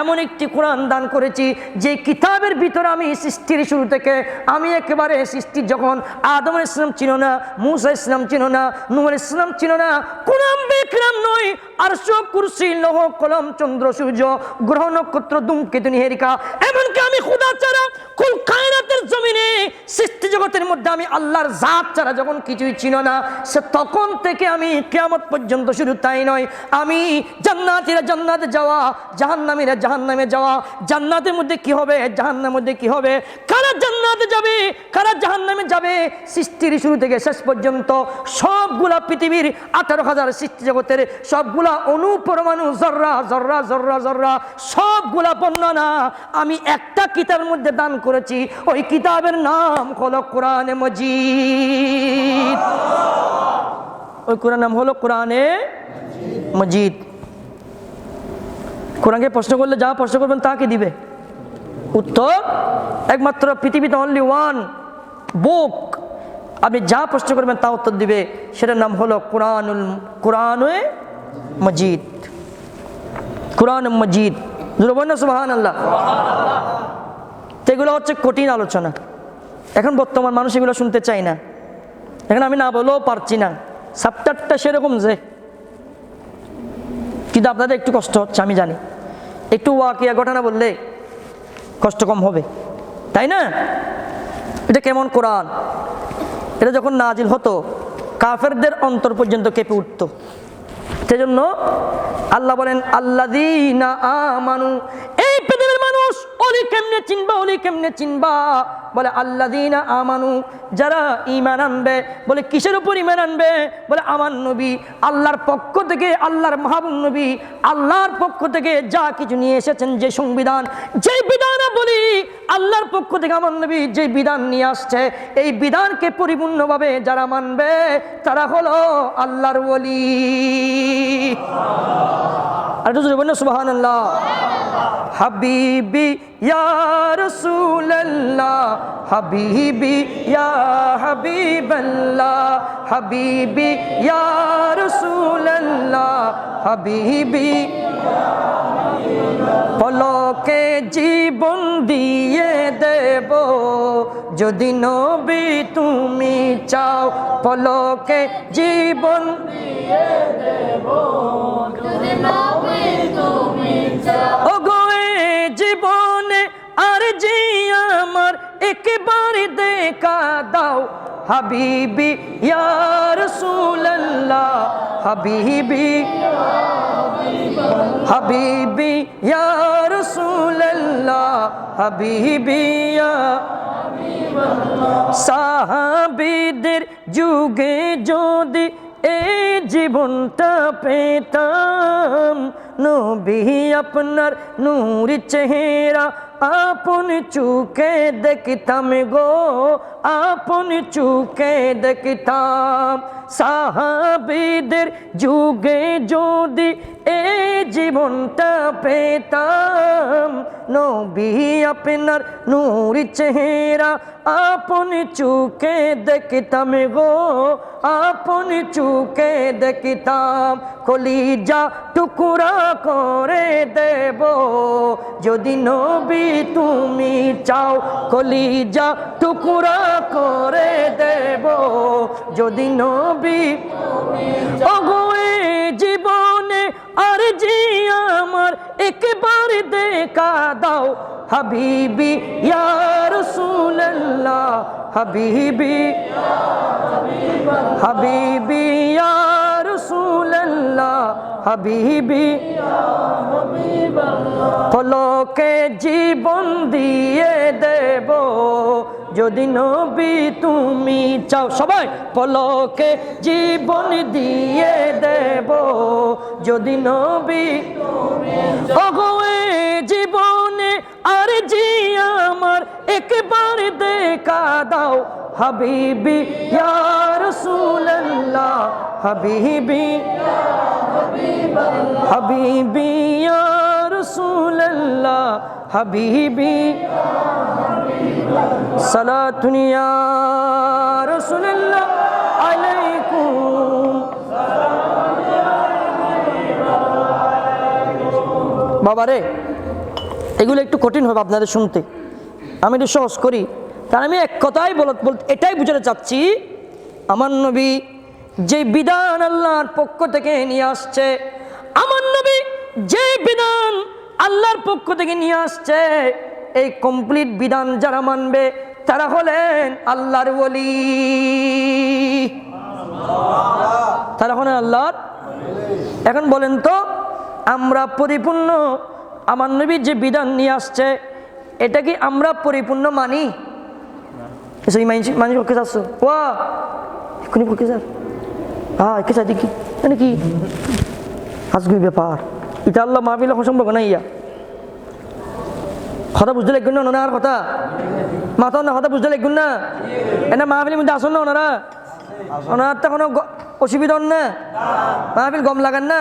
এমন একটি কোরআন দান করেছি যে কিতাবের ভিতরে আমি সৃষ্টির শুরু থেকে আমি একেবারে সৃষ্টি যখন আদম আলাইহিস সালাম ছিল না, মূসা আলাইহিস সালাম ছিল না, নূহ আলাইহিস সালাম ছিল না, কোরআন বিকরাম নয়, আরশ কুরসি লৌহ কলম চন্দ্র সূর্য গ্রহ নক্ষত্র ধূমকেতু নিহারিকা, এমনকি আমি খোদা ছাড়া কুল কায়নাতের জমিনে সৃষ্টি জগতের মধ্যে আমি আল্লাহর জাত ছাড়া যখন কিছুই ছিল না, সে তখন থেকে আমি কিয়ামত পর্যন্ত, শুধু তাই নয় আমি জান্নাতীরা জান্নাতে যাওয়া, জাহান্নামীরা জাহান্নামে যাওয়া, জান্নাতের মধ্যে কি হবে জাহান্নামের মধ্যে কি হবে, কারা জান্নাতে যাবে কারা জাহান্নামে যাবে, সৃষ্টির শুরু থেকে শেষ পর্যন্ত সবগুলা পৃথিবীর 18,000 সৃষ্টি জগতের সবগুলা অণু পরমাণু জর্রা জর্রা জর্রা জর্রা সবগুলা বর্ণনা আমি একটা কিতাবের মধ্যে দান করেছি। ওই কিতাবের নাম হলো কোরআনে মজিদ। ওই কোরআন নাম হলো কোরআনে মজিদ। কোরআনকে প্রশ্ন করলে যা প্রশ্ন করবেন তাকে দিবে উত্তর। একমাত্র পৃথিবীতে অনলি ওয়ান বুক, আপনি যা প্রশ্ন করবেন তা উত্তর দিবে, সেটার নাম হলো কোরআনে মজিদ। কোরআন মজিদ, সুবহানাল্লাহ। এগুলো হচ্ছে কঠিন আলোচনা, এখন বর্তমান মানুষ এগুলো শুনতে চায় না, এখন আমি না বলেও পারছি না, সাবটারটা সেরকম যে, কিন্তু আপনাদের একটু কষ্ট হচ্ছে আমি জানি, একটু ওয়াকিয়া ঘটনা বললে কষ্ট কম হবে, তাই না? এটা কেমন কোরআন? এটা যখন নাজিল হতো কাফেরদের অন্তর পর্যন্ত কেঁপে উঠতো। সেজন্য আল্লাহ বলেন আল্লাযীনা আমানু, এই পৃথিবীর মানুষ ওলি কেমনে চিনবা, ওলি কেমনে চিনবা? বলে আল্লাযীনা আমানু, যারা ঈমান আনবে। বলে কিসের উপর ঈমান আনবে? বলে আমার নবী আল্লাহর পক্ষ থেকে, আল্লাহর মাহবুব নবী আল্লাহর পক্ষ থেকে যা কিছু নিয়ে এসেছেন, যে সংবিধান, যে বিধান বলি আল্লাহর পক্ষ থেকে আমার নবী যে বিধান নিয়ে আসছে, এই বিধানকে পরিপূর্ণভাবে যারা মানবে তারা হলো আল্লাহর ওলি। আর তো বলেন সুবহানাল্লাহ। হাবিবি ইয়া রাসূলুল্লাহ, হাবিবি ইয়া হাবিবাল্লাহ, হাবিবি ইয়া রাসূলুল্লাহ, হাবিবি পলকে জীবন দিয়ে দেব যদি নবী তুমি চাও পলকে জীবন দিয়ে দেব যদি নবী তুমি চাও ওগো এই জীবনে আর জি আমার একবার দেখা দাও হাবিবি ইয়া রাসূলুল্লাহ হাবিবি হাবিবি ইয়া রাসূলুল্লাহ হাবিবি ইয়া সাহাবীদের যুগে যদি এই জীবনটা পেতাম নবী আপনার নূর চেহারা আপন চোখে দেখতাম গো আপন চোখে দেখতাম সাহাবীদের যুগে যদি এই জীবনটা পেতাম নবী আপনার নূর চেহারা আপন চোখে দেখতাম গো আপন চোখে দেখতাম কলিজা টুকরা করে দেব যদি নবী তুমি চাও কলিজা টুকরা করে দেব যদি নবী ওগো এই জীবনে আর জি আমার একবার দেখা দাও হাবিবি ইয়া রাসূলুল্লাহ হাবিবি হাবিবি ইয়া রাসূলুল্লাহ হাবিবি পলকে জীবন দিয়ে দেব যদি নবী তুমি চাও সবাই পলকে জীবন দিয়ে দেব যদি নবী ওগো এই জীবনে আর জি আমার একবার দেখা দাও হাবিবি ইয়া রাসূলুল্লাহ হাবিবি হাবিবি ইয়া রাসূলুল্লাহ হাবিবি সালাতুন ইয়া রাসূলুল্লাহ আলাইকুম বাবারে এগুলো একটু কঠিন হবে আপনাদের শুনতে আমি একটু সহজ করি কারণ আমি এক কথাই বলতে এটাই বুঝাতে চাচ্ছি আমার নবী যে বিধান আল্লাহর পক্ষ থেকে নিয়ে আসছে আমার নবী যে বিধান আল্লাহর পক্ষ থেকে নিয়ে আসছে এই কমপ্লিট বিধান যারা মানবে তারা হলেন আল্লাহর ওলি তারা হলেন আল্লাহর এখন বলেন তো আমরা পরিপূর্ণ আমার নবী যে বিধান নিয়ে আসছে এটা কি আমরা পরিপূর্ণ মানি সেই মানি পক্ষে যাচ্ছ ওয়া এক্ষুনি পক্ষে স্যার হ্যাঁ একে চাই দেখি মানে কি আজকে ব্যাপার এটা আল্লাহ মাহফিল সম্পর্ক না ইয়া কথা বুঝতে লাগবেন না ওনার কথা মাথা না কথা বুঝতে লাগবেন না এনা মাহফিলের মধ্যে আসুন না ওনারা ওনার তো কোনো অসুবিধা না মাহফিল গম লাগান না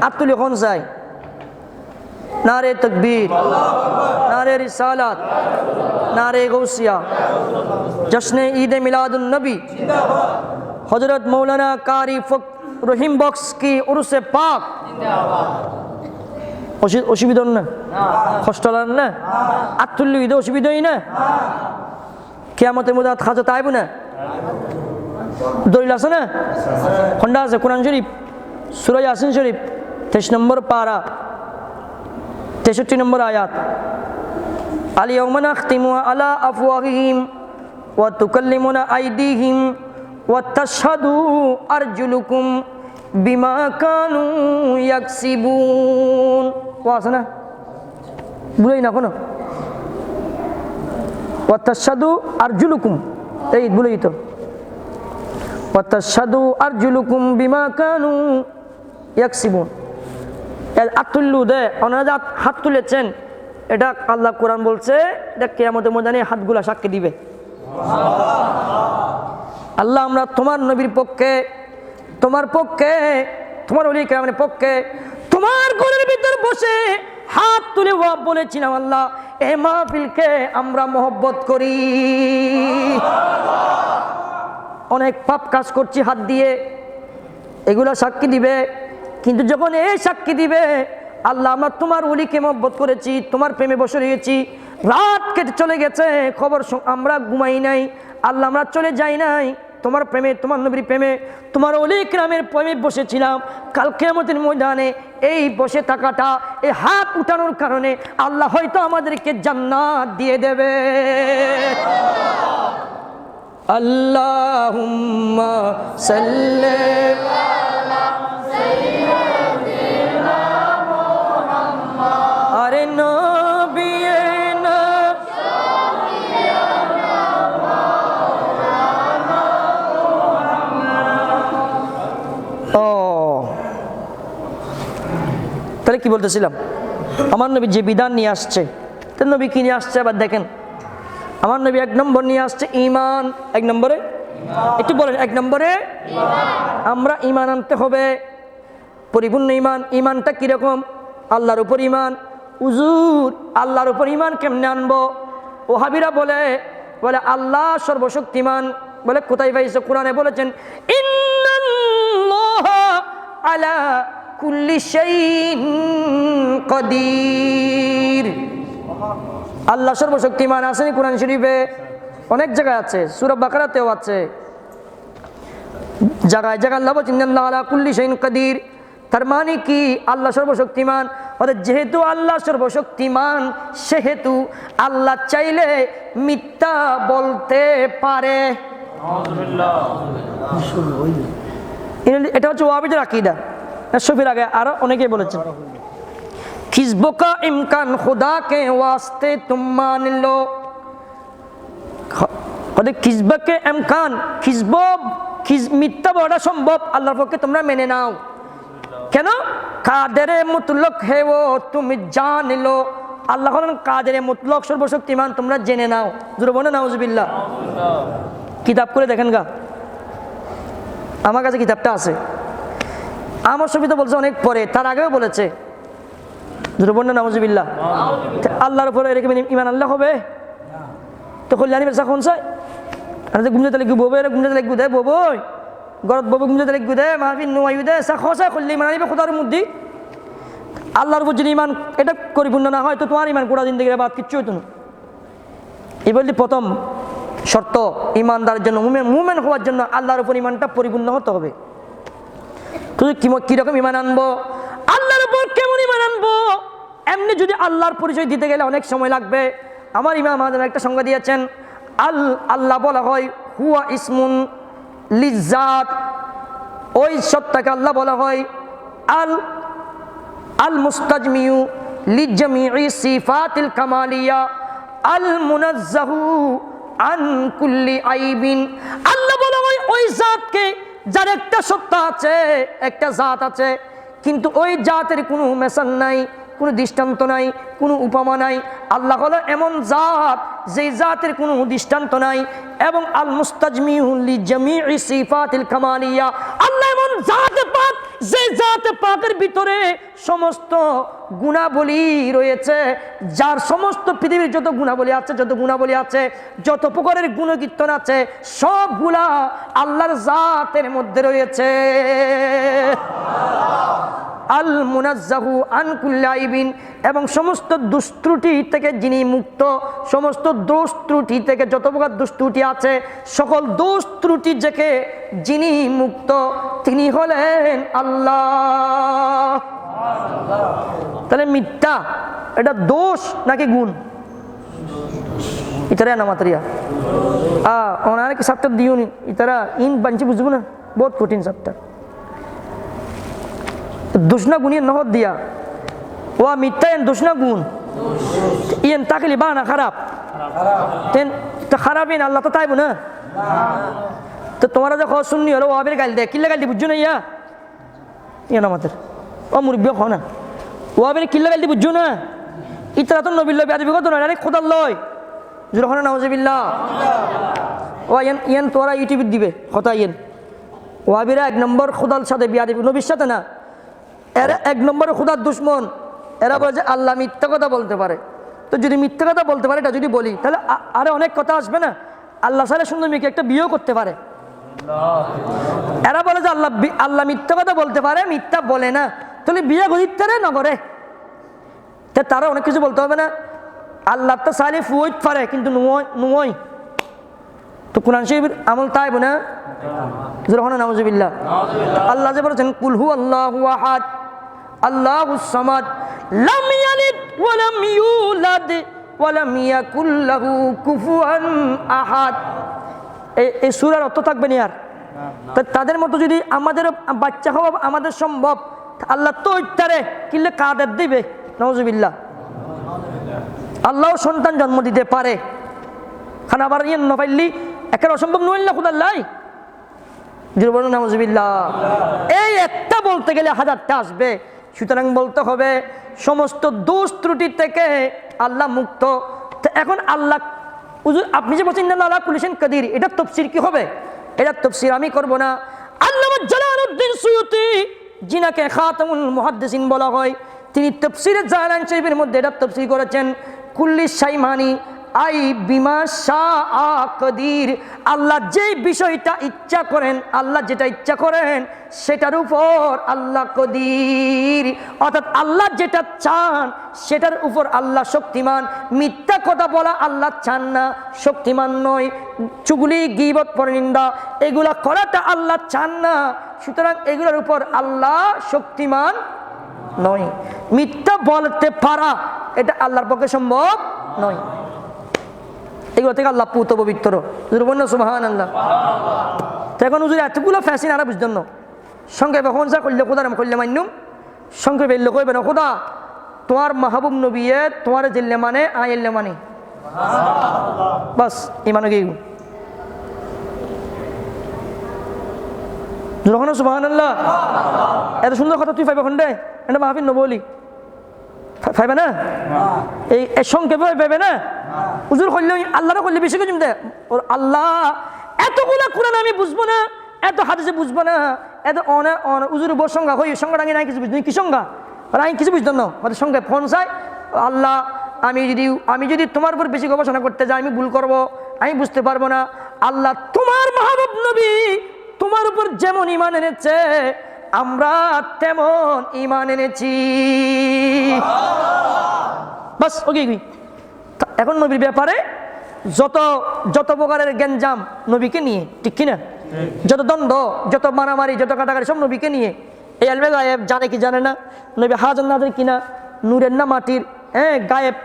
আত্মলি কোন চাই নারে তকবীর নারে রিসালাত নারে গৌসিয়া জশ্নে ঈদ মিলাদুন নবী হযরত মৌলানা কারি রহিম বক্স কি উরুসে পাক অসুবিধা না কষ্ট লাগ না আত্মুল্লি ঈদে অসুবিধাই না কিয়ামতের মধ্যে খাজা তাইব না দলিল আছে না খন্ডা আছে কোরআন শরীফ সূরা ইয়াসিন শরীফ 23 নম্বর পারা 63 নম্বর আয়াত আল ইয়াউমা নাখতিমু আলা আফওয়াহিহিম ওয়া তুকাল্লিমুনা আইদিহিম ওয়া তাশহাদু আরজুলুকুম বিমা কানু ইয়াকসিবুন ও আছে না বুঝাই না কোনো ওয়া তাশহাদু আরজুলুকুম এই বলেই তো ওয়া তাশহাদু আরজুলুকুম বিমা কানু ইয়াকসিবুন আত্মুল্লু দে ওনারা হাত তুলেছেন এটা আল্লাহ কোরআন বলছে এটা কিয়ামতের ময়দানে হাতগুলা সাক্ষী দিবে আল্লাহ আমরা তোমার নবীর পক্ষে তোমার পক্ষে তোমার ওলি কেরামের পক্ষে তোমার ঘরের ভিতর বসে হাত তুলে বলেছিলাম আল্লাহ এই মাহফিলকে আমরা মহব্বত করি অনেক পাপ কাজ করছি হাত দিয়ে এগুলো সাক্ষী দিবে কিন্তু যখন এই সাক্ষী দিবে আল্লাহ আমরা তোমার ওলিকে মহব্বত করেছি তোমার প্রেমে বসে রয়েছি রাত কেটে চলে গেছে, খবর আমরা ঘুমাই নাই আল্লাহ, আমরা চলে যাই নাই তোমার প্রেমে, তোমার নবীর প্রেমে, তোমার ওলি কিরামের প্রেমে বসেছিলাম। কাল কিয়ামতের ময়দানে এই বসে থাকাটা, এই হাত উঠানোর কারণে আল্লাহ হয়তো আমাদেরকে জান্নাত দিয়ে দেবে। আল্লাহুম্মা সাল্লি আলা সাইয়্যিদিনা মুহাম্মদ। আরে নবী তাহলে কি বলতেছিলাম, আমার নবী যে বিধান নিয়ে আসছে, তার নবী কি নিয়ে আসছে আবার দেখেন। আমার নবী 1 নম্বর নিয়ে আসছে ঈমান। 1 নম্বরে একটু বলেন, 1 নম্বরে আমরা ঈমান আনতে হবে, পরিপূর্ণ ঈমান। ঈমানটা কিরকম? আল্লাহর উপর ঈমান। হুজুর আল্লাহর উপর ঈমান কেমনে আনবো? ওহাবীরা বলে আল্লাহ সর্বশক্তিমান। বলে কোথায় পাইছে? কোরআনে বলেছেন ইন্নাল্লাহা আলা কুল্লি শাইইন কাদির। আল্লাহ সর্বশক্তিমান আসেনি কোরআন শরীফে? অনেক জায়গায় আছে, সূরা বাকারাতেও আছে, জায়গায় জায়গায় আল্লাহ বলেছেন ইন্নাল্লাহা আলা কুল্লি শাইইন কাদির। তার মানে কি? আল্লাহ সর্বশক্তিমান। অর্থাৎ যেহেতু আল্লাহ সর্বশক্তিমান, সেহেতু আল্লাহ চাইলে মিথ্যা বলতে পারে। এটা হচ্ছে ওয়াহাবীদের আকীদা। শফির আগে আরো অনেকে বলেছেন খিজবো কা ইমকান খুদা কে ওয়াস্তে তুম মান লো। খিজবা কে ইমকান, মিথ্যা বলা সম্ভব আল্লাহর পক্ষে, তোমরা মেনে নাও। কেন? কাদেরে মুতলক হে ও তুমি জান লো। আল্লাহ হলেন কাদেরে মুতলক, সর্বশক্তিমান, তোমরা জেনে নাও। জোরে বলে নাউজুবিল্লাহ। কিতাব করে দেখেন গা, আমার কাছে কিতাবটা আছে। আমার সবই তো বলছে অনেক পরে, তার আগেও বলেছে। জোরে বলে নাউজুবিল্লাহ। আল্লাহর উপরে এরকম ঈমান আনলে হবে? তো কল্যাণী বেসা কোন চাই? ঘুমতে লিখবো ববে, ঘুমতে লিখবো দে ববই গরত ববে, ঘুমতে লিখবো দে মাহফিল নোয়াইও দে সা খসা করলে ইমান আনিবে খোদার মধ্যে। আল্লাহর উপর যদি ঈমান এটা পরিপূর্ণ না হয়, তো তোমার ঈমান গোড়া জিন্দেগির বাদ কিচ্ছু হইতো না। এই বলতে প্রথম শর্ত ঈমানদারের জন্য, মুমিন হওয়ার জন্য আল্লাহর উপর ঈমানটা পরিপূর্ণ হতে হবে। তুই কিরকম ঈমান আনবো? আল্লাহর উপর কেমন ঈমান আনবো? এমনি যদি আল্লাহর পরিচয় দিতে গেলে অনেক সময় লাগবে। আমার ইমাম আযম একটা সংজ্ঞা দিয়েছেন, আল্লাহ বলা হয় হুয়া ইসমুন লিজ্জাত, ওই সত্তাকে আল্লাহ বলা হয় আল মুস্তাজমিউ লিজামিই সিফাতিল কামালিয়া আল মুনাজ্জাহু আন কুল্লি আইবিন। আল্লাহ বলা হয় ওই জাতকে যার একটা সত্তা আছে, একটা জাত আছে, কিন্তু ওই জাতের কোনো মেসাল নাই, কোনো দৃষ্টান্ত নাই, কোনো উপমা নাই। আল্লাহ হলো এমন জাত যেই জাতের কোনো দৃষ্টান্ত নাই, এবং আল মুস্তাজমিউ লিজামিই সিফাতিল কামালিয়া, আল্লাহ এমন জাত পাক যে জাত পাকের ভিতরে সমস্ত গুণাবলী রয়েছে, যার সমস্ত পৃথিবীর যত গুণাবলী আছে, যত প্রকারের গুণকীর্তন আছে, সবগুলা আল্লাহর জাতের মধ্যে রয়েছে। আল মুনাজ্জাহু আন কুল্লি আইবিন, এবং সমস্ত দুষ্ত্রুটি থেকে যিনি মুক্ত, সমস্ত দোষ ত্রুটি থেকে যত প্রকার দোষ ত্রুটি আছে, সকল দোষ ত্রুটি থেকে যিনি মুক্ত, তিনি হলেন আল্লাহ। তাহলে মিথ্যা এটা দোষ নাকি গুণ? ইতারা নামাতরিয়া ওনারা কি সাপ্তাহ দিওনি, ইতারা ইন বাঞ্চি বুঝবো না, বহুত কঠিন সাপ্তাহ। দুষ্ণা গুণিয়ে নহত দিয়া ওয়া মিথ্যা এন দুষ্ণা গুণ ইয়েন তাকলি বানা খারাপ তেন তো খারাপ ইন আল্লাহ তো তাইবো না। তো তোমরা যখন শুননি হলো ওয়াবের গাল দেয়, কিল্লা গাল দি বুঝছো না? ইয়া নামাতের ও মুরব্বী খাও না, ওয়াবের কিল্লা গাল দি বুঝছো না? ইতরা তো নবীর লয় বেয়াদবি কত নয়, খোদার লয়। যখন নাউজুবিল্লাহ ও ইয়েন তোরা ইউটিউবে দিবে কথা ইয়েন ওয়াবিরা 1 নম্বর খোদার সাথে বেয়াদবি, নবীর সাথে না। এরা 1 নম্বরে খোদার দুশ্মন। এরা বলে যে আল্লাহ মিথ্যা কথা বলতে পারে। তো যদি মিথ্যা কথা বলতে পারে, এটা যদি বলি, তাহলে আরে অনেক কথা আসবে না। আল্লাহ সালে সুন্দর মেয়েকে একটা বিয়েও করতে পারে। এরা বলে যে আল্লাহ মিথ্যা কথা বলতে পারে, মিথ্যা বলে না, তাহলে বিয়ে গরিব না করে, তারা অনেক কিছু বলতে হবে না। আল্লাহ তো চাইলে ফুয়ত পারে কিন্তু নুয় তো কোরআন শরীফের আমল তাই না যখন নাউজুবিল্লাহ আল্লাহ যে বলেছেন কুল হু আল্লাহু আহাদ আল্লাহুস সামাদ লাম ইয়ালিদ ওয়া লাম ইউলাদ ওয়া লাম ইয়াকুল লাহু কুফুয়ান আহাদ এই সূরার অর্থ থাকবে না আর তাদের মতো যদি আমাদের বাচ্চা হওয়া আমাদের সম্ভব আল্লাহ তো ইত্তারে কিলে কাদের দিবে নাউজুবিল্লাহ আল্লাহ সন্তান জন্ম দিতে পারে খান আবার ইয়ে নফাইলি একের অসম্ভব নইল না খুদাল্লাই জুরবন নাউজুবিল্লাহ এই একটা বলতে গেলে হাজারটা আসবে সুতরাং বলতে হবে সমস্ত দোষ ত্রুটি থেকে আল্লাহ মুক্ত এখন আল্লাহ আপনি যে বলছেন আল্লাহ কুলিশান কাদির এটা তাফসীর কি হবে এটা তাফসীর আমি করব না আল্লামা জালালউদ্দিন সুয়ুতী যিনাকে খাতামুল মুহাদ্দিসিন বলা হয় তিনি তাফসীরে জালালাইন শরীফের মধ্যে এটা তাফসীর করেছেন কুল্লি শাইমানি আই বিমা শাআ কাদির আল্লাহ যেই বিষয়টা ইচ্ছা করেন আল্লাহ যেটা ইচ্ছা করেন সেটার উপর আল্লাহ কদির অর্থাৎ আল্লাহ যেটা চান সেটার উপর আল্লাহ শক্তিমান মিথ্যা কথা বলা আল্লাহ চান না শক্তিমান নয় চুগলি গীবত পরনিন্দা এগুলা করাটা আল্লাহ চান না সুতরাং এগুলোর উপর আল্লাহ শক্তিমান নয় মিথ্যা বলতে পারা এটা আল্লাহর পক্ষে সম্ভব নয় এগুলো থেকে আল্লাহ পুত পবিত্র সুবহানাল্লাহ এখন হুজুর এতগুলো ফ্যাসিন আর বুঝতেন না সংক্ষেপে হনসা করলে খোদার করলে মান্যুম সংক্ষেপে এলে কইবে না খোদা তোমার মাহবুব নবীয়ে তোমার জেললে মানে আইলে মানে বাস ইমানে গেই সুবহানাল্লাহ এত সুন্দর কথা তুই পাইবে খন্ডে এটা মাহফিল নবলি পাইবে না এই সংক্ষেপে পাইবে না হুজুর করলে আল্লাহর করলে বেশি কিছু দে ওর আল্লাহ এতগুলা কোরআন আমি বুঝবো না এত হাদিসে বুঝবো না এত হুজুর বড় সংজ্ঞা হই সংজ্ঞা আমি নাই কিছু বুঝি কি সংজ্ঞা আর আমি কিছু বুঝতাম না আমাদের সঙ্গে ফোন চাই আল্লাহ আমি যদি তোমার উপর বেশি গবেষণা করতে যাই আমি ভুল করব আমি বুঝতে পারবো না আল্লাহ তোমার মাহবুব নবী তোমার উপর যেমন ঈমান এনেছে আমরা তেমন ঈমান এনেছি বাস ওকে এখন নবীর ব্যাপারে যত প্রকারের গ্যাঞ্জাম নবীকে নিয়ে ঠিক কিনা যত দ্বন্দ্ব যত মারামারি যত কাটাকাটি সব নবীকে নিয়ে এই আলমে গায়েব জানে কি জানে না নবী হাজার নাদের কিনা নূরের না মাটির গায়েব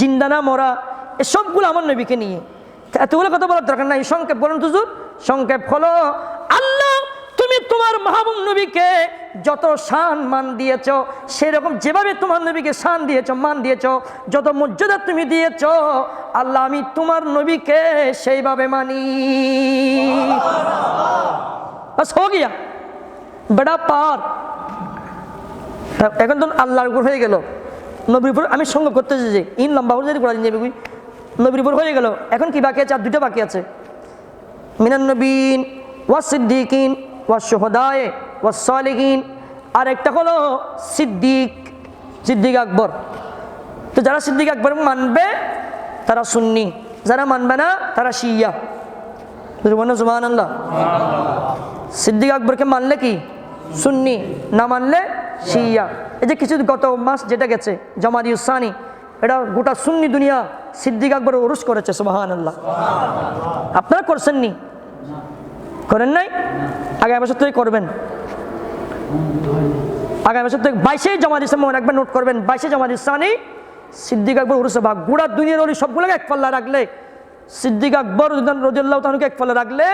জিন্দা না মরা এই সবগুলো আমার নবীকে নিয়ে এতগুলো কথা বলার দরকার নাই সংক্ষেপ বলুন হুজুর সংক্ষেপ হলো আল্লাহ তুমি তোমার মাহবুব নবীকে যত শান মান দিয়েছ সেরকম যেভাবে তোমার নবীকে শান দিয়েছ মান দিয়েছ যত মর্যাদা তুমি দিয়েছ আল্লাহ আমি তোমার নবীকে সেইভাবে মানি বাস হো গিয়া বেড়া পার এখন তো আল্লাহর উপর হয়ে গেল নবীর উপর আমি সঙ্গ করতে যে ইন লম্বা হয়ে যদি করা যাবে নবীর উপর হয়ে গেল এখন কি বাকি আছে আর দুটো বাকি আছে মিনান নবীন ওয়াস সিদ্দিকিন ওয়াস শুহাদায়ে ওয়াস সালিহিন আর একটা হলো সিদ্দিক আকবর তো যারা সিদ্দিক আকবর মানবে তারা সুন্নি যারা মানবে না তারা শিয়া সুবহানাল্লাহ সিদ্দিক আকবরকে মানলে কি সুন্নি না মানলে শিয়া এই যে কিছু গত মাস যেটা গেছে জামাদিউস সানি এটা গোটা সুন্নি দুনিয়া সিদ্দিক আকবর উরুস করেছে সুবহানাল্লাহ আপনারা করছেননি করেন নাই আগামী বছর থেকে করবেন আগামী বছর থেকে 22 জামাদিউস সানি একবার নোট করবেন 22 জামাদিউস সানি সিদ্দিক আকবর উরুসে ভাগ গোটা দুনিয়ার ওলি সবগুলোকে এক পাল্লা রাখলে সিদ্দিক আকবর রাদিয়াল্লাহু তাআলাকে এক পাল্লা রাখলে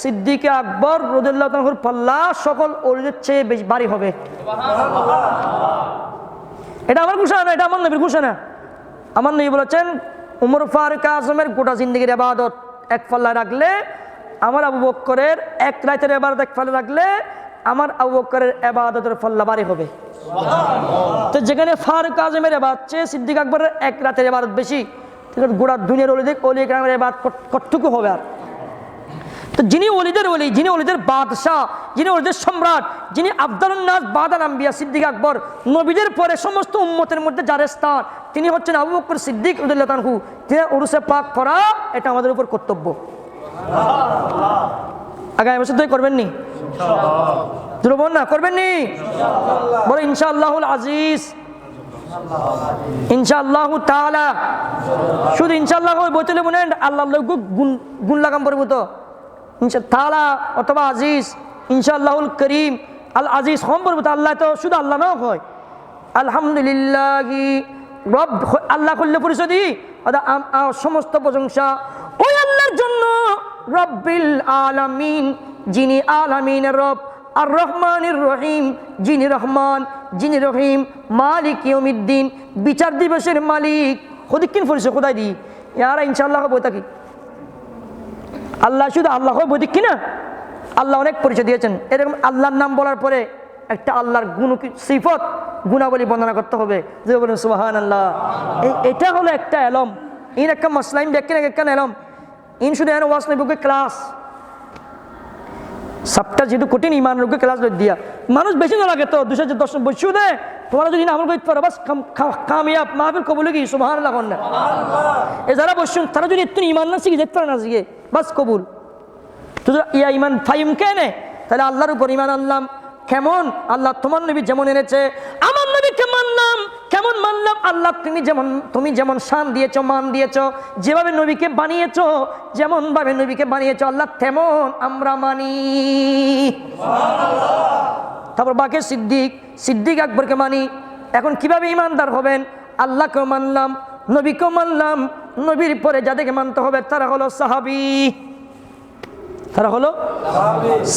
সিদ্দিক আকবর রাদিয়াল্লাহু তাআলার পাল্লা সকল ওলিদের চেয়ে বেশি ভারী হবে এটা আমার ঘোষণা না এটা আমার নবীর ঘোষণা আমার নবী বলেছেন উমর ফারুক আজমের গোটা জিন্দেগির ইবাদত এক পাল্লা রাখলে আমার আবু বকরের এক রাতের ইবাদত এক পাল্লা রাখলে আমার আবু বকরের ইবাদতের পাল্লা ভারী হবে তো যেখানে ফারুক আজমের ইবাদত চেয়ে সিদ্দিক আকবরের এক রাতের ইবাদত বেশি গোটা দুনিয়ার ওলি গ্রামের ইবাদত কতটুকু হবে আর তো যিনি ওলিদের ওলি যিনি ওলিদের বাদশাহ যিনি ওলিদের সম্রাট যিনি আফদালুন নাস বাদাল আম্বিয়া সিদ্দিক আকবর নবীদের পরে সমস্ত উম্মতের মধ্যে যার স্থান তিনি হচ্ছেন আবু বকর সিদ্দিক রাদিয়াল্লাহু আনহু তিনি উরুসে পাক করা এটা আমাদের উপর কর্তব্য আগামী বছর থেকে করবেন নি ইনশাআল্লাহ না করবেন নি বলে ইনশাআল্লাহুল আজিজ ইনশাআল্লাহ তাআলা। শুধু ইনশাআল্লাহ বলতে মনে আল্লাহ গুণ লাগাম পড়ব তো তাআলা অথবা আজিজ ইনশাআল্লাহুল করিম আল আজিজ হম পড়ব তো আল্লাহ তো শুধু আল্লাহ না হয় আলহামদুলিল্লাহ রব আল্লাহ করলে পরিচয় দিই সমস্ত প্রশংসা ওই আল্লাহর জন্য রব্বিল আলামিন যিনি আলামিনের রব আর রহমানির রহিম যিনি রহমান যিনি রহিম মালিক ইয়াউমিদ্দিন বিচার দিবসের মালিক খোদিকিন পরিচয় খোদাই দি ইয়ারা ইনশাআল্লাহ বই থাকি আল্লাহ শুধু আল্লাহ বই দেখি না আল্লাহ অনেক পরিচয় দিয়েছেন এরকম আল্লাহর নাম বলার পরে একটা আল্লাহর গুণ সিফত গুণাবলী বর্ণনা করতে হবে যে বলেন সুবহানাল্লাহ। এটা হলো একটা এলম ইন একটা মাসলাইম ব্যাখ্যা একটা এলম ইন শুধু এর ওয়াজ নবীকে ক্লাস সবটা যেহেতু কঠিন ইমান রোগকে ক্লাস দিয়া মানুষ বেশি না লাগে তো 210 বছর দে তোমরা যদি আমল করতে পারো বাস কামিয়াব মাহফিল কবুল কি সুবহানাল্লাহ বলেন এ যারা বসুন তারা যদি একটু ইমান না শিখে যেতে পারে না শিখে বাস কবুল তো ইয়া ইমান ফাইম কেনে তাহলে আল্লাহর উপর ইমান আনলাম কেমন আল্লাহ তোমার নবী যেমন এনেছে আমার নবীকে মানলাম কেমন মানলাম আল্লাহ তুমি যেমন শান দিয়েছো মান দিয়েছো যেভাবে নবীকে বানিয়েছো যেমন ভাবে নবীকে বানিয়েছো আল্লাহ তেমন আমরা মানি তারপর বাকি সিদ্দিক আকবরকে মানি এখন কিভাবে ইমানদার হবেন আল্লাহকেও মানলাম নবীকেও মানলাম নবীর পরে যাদেরকে মানতে হবে তারা হলো সাহাবী তারা হলো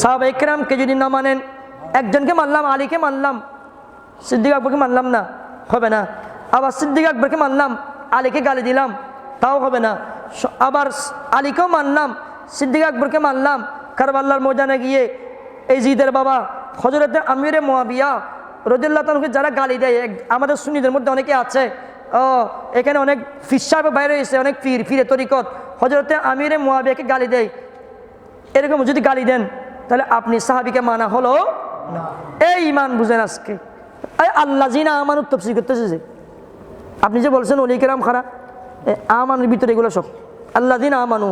সাহাবায়ে কেরামকে যদি না মানেন একজনকে মানলাম আলীকে মানলাম সিদ্দিক আকবরকে মানলাম না হবে না আবার সিদ্দিক আকবরকে মানলাম আলীকে গালি দিলাম তাও হবে না আবার আলীকেও মানলাম সিদ্দিক আকবরকে মানলাম কারবালার ময়দানে গিয়ে এই জিদের বাবা হযরতে আমিরে মুয়াবিয়া রাদিয়াল্লাহু তাআলাকে যারা গালি দেয় আমাদের সুন্নিদের মধ্যে অনেকে আছে এখানে অনেক ফিসাব বাইরে এসে অনেক ফিরে তরিকত হযরতে আমিরে মুয়াবিয়াকে গালি দেয় এরকম যদি গালি দেন তাহলে আপনি সাহাবীকে মানা হলো না এই ইমান বুঝেন আজকে আল্লাহ জিনা আমানুত তাফসীর করতেছে যে আপনি যে বলছেন ওলি কেরাম খারা আমানের ভিতরে এগুলো সব আল্লাহ জিনা আমানু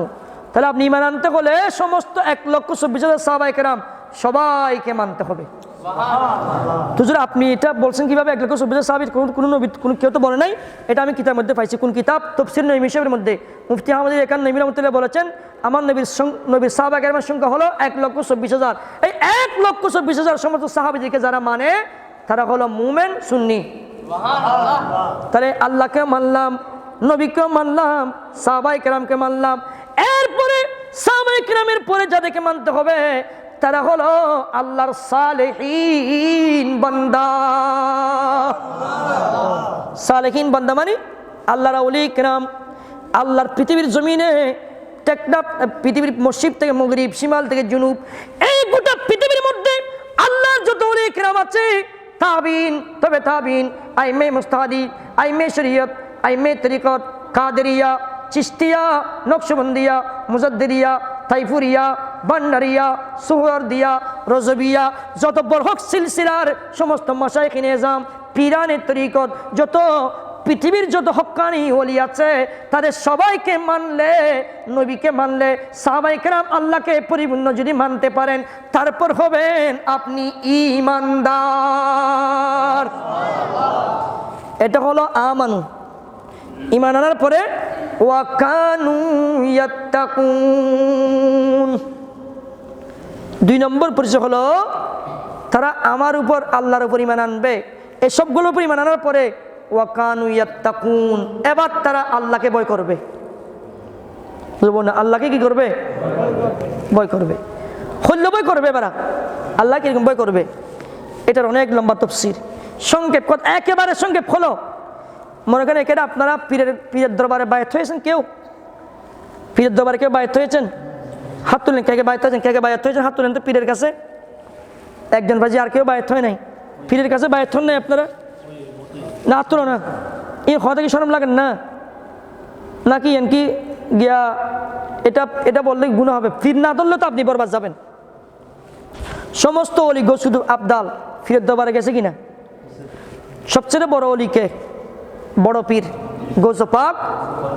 তাহলে আপনি ইমান আনতে হলে সমস্ত 1,24,000 সাহাবায়ে কেরাম সবাইকে মানতে হবে তো যদি আপনি এটা বলছেন কিভাবে 1,24,000 সাহাবী কোনো কেউ তো বলে নাই এটা আমি কিতাবের মধ্যে পাইছি কোন কিতাব তাফসীর নঈম সাহেবের মধ্যে মুফতি আহমদ একান নঈম রাহমাতুল্লাহ বলেছেন আমার নবীর সাহাবা কেরামের সংখ্যা হলো 1,24,000 এই 1,24,000 সমস্ত সাহাবীদেরকে যারা মানে তারা হলো মুমিন সুন্নি সুবহানাল্লাহ তাহলে আল্লাহকে মানলাম নবীকে মানলাম সাহাবায়ে কেরামকে মানলাম এরপরে সাহাবায়ে কেরামের পরে যাদেরকে মানতে হবে তারা হলো আল্লাহর সালেহীন বান্দা সালেহীন বান্দা মানে আল্লাহর ওলি কেরাম আল্লাহর পৃথিবীর জমিনে পৃথিবীর মশরিক থেকে মাগরিব শিমাল থেকে জুনুব এই গোটা পৃথিবীর মধ্যে আল্লাহর যত ওলি কেরাম আছে তাবিন তবে তাবিন আইমে মুস্তাহাদি আইমে শরীয়ত আইমে তরিকত কাদেরিয়া চিশতিয়া নকশবন্দিয়া মুজাদ্দিরিয়া তাইফুরিয়া ভান্ডারিয়া সুহরদিয়া রজবিয়া যত বরহক সিলসিলার সমস্ত মাশায়েখ নিজাম পীরানে তরিকত যত পৃথিবীর যত হক্কানি ওলি আছে তাদের সবাইকে মানলে নবীকে মানলে সাহাবায়ে কেরাম আল্লাহকে পরিপূর্ণ যদি মানতে পারেন তারপর হবেন আপনি ঈমানদার এটা হলো আমানু ঈমান আনার পরে ওয়া কানু ইয়াত্তাকুন 2 নম্বর পরিচয় হলো তারা আমার উপর আল্লাহর উপর ঈমান আনবে এই সবগুলোর উপর ঈমান আনার পরে ওয়া কানু ইয়াত্তাকুন এবার তারা আল্লাহকে ভয় করবে বলবো না আল্লাহকে কি করবে ভয় করবে হল্য ভয় করবে এবার আল্লাহকে এরকম ভয় করবে এটার অনেক লম্বা তাফসীর সংক্ষেপ কথা একেবারে সংক্ষেপ হলো মনে করেন এখানে আপনারা পীরের দরবারে বায়াত হয়েছেন কেউ পীরের দরবারে কেউ বায়াত হয়েছেন হাত তুলেন কে বায়াত হয়েছেন কে বায়াত হয়েছেন হাত তুলেন তো পীরের কাছে একজন ভাজি আর কেউ বায়াত হয় নাই পীরের কাছে বায়াত হন নাই আপনারা না হাত তুলো না এই কথা কি শরম লাগেন না নাকি এনকি গিয়া এটা বললে গুনাহ হবে পীর না ধরলে তো আপনি বরবাদ যাবেন সমস্ত অলি গো শুধু আবদাল পীরের দরবারে গেছে কিনা সবচেয়ে বড় অলি কে বড় পীর গৌস পাক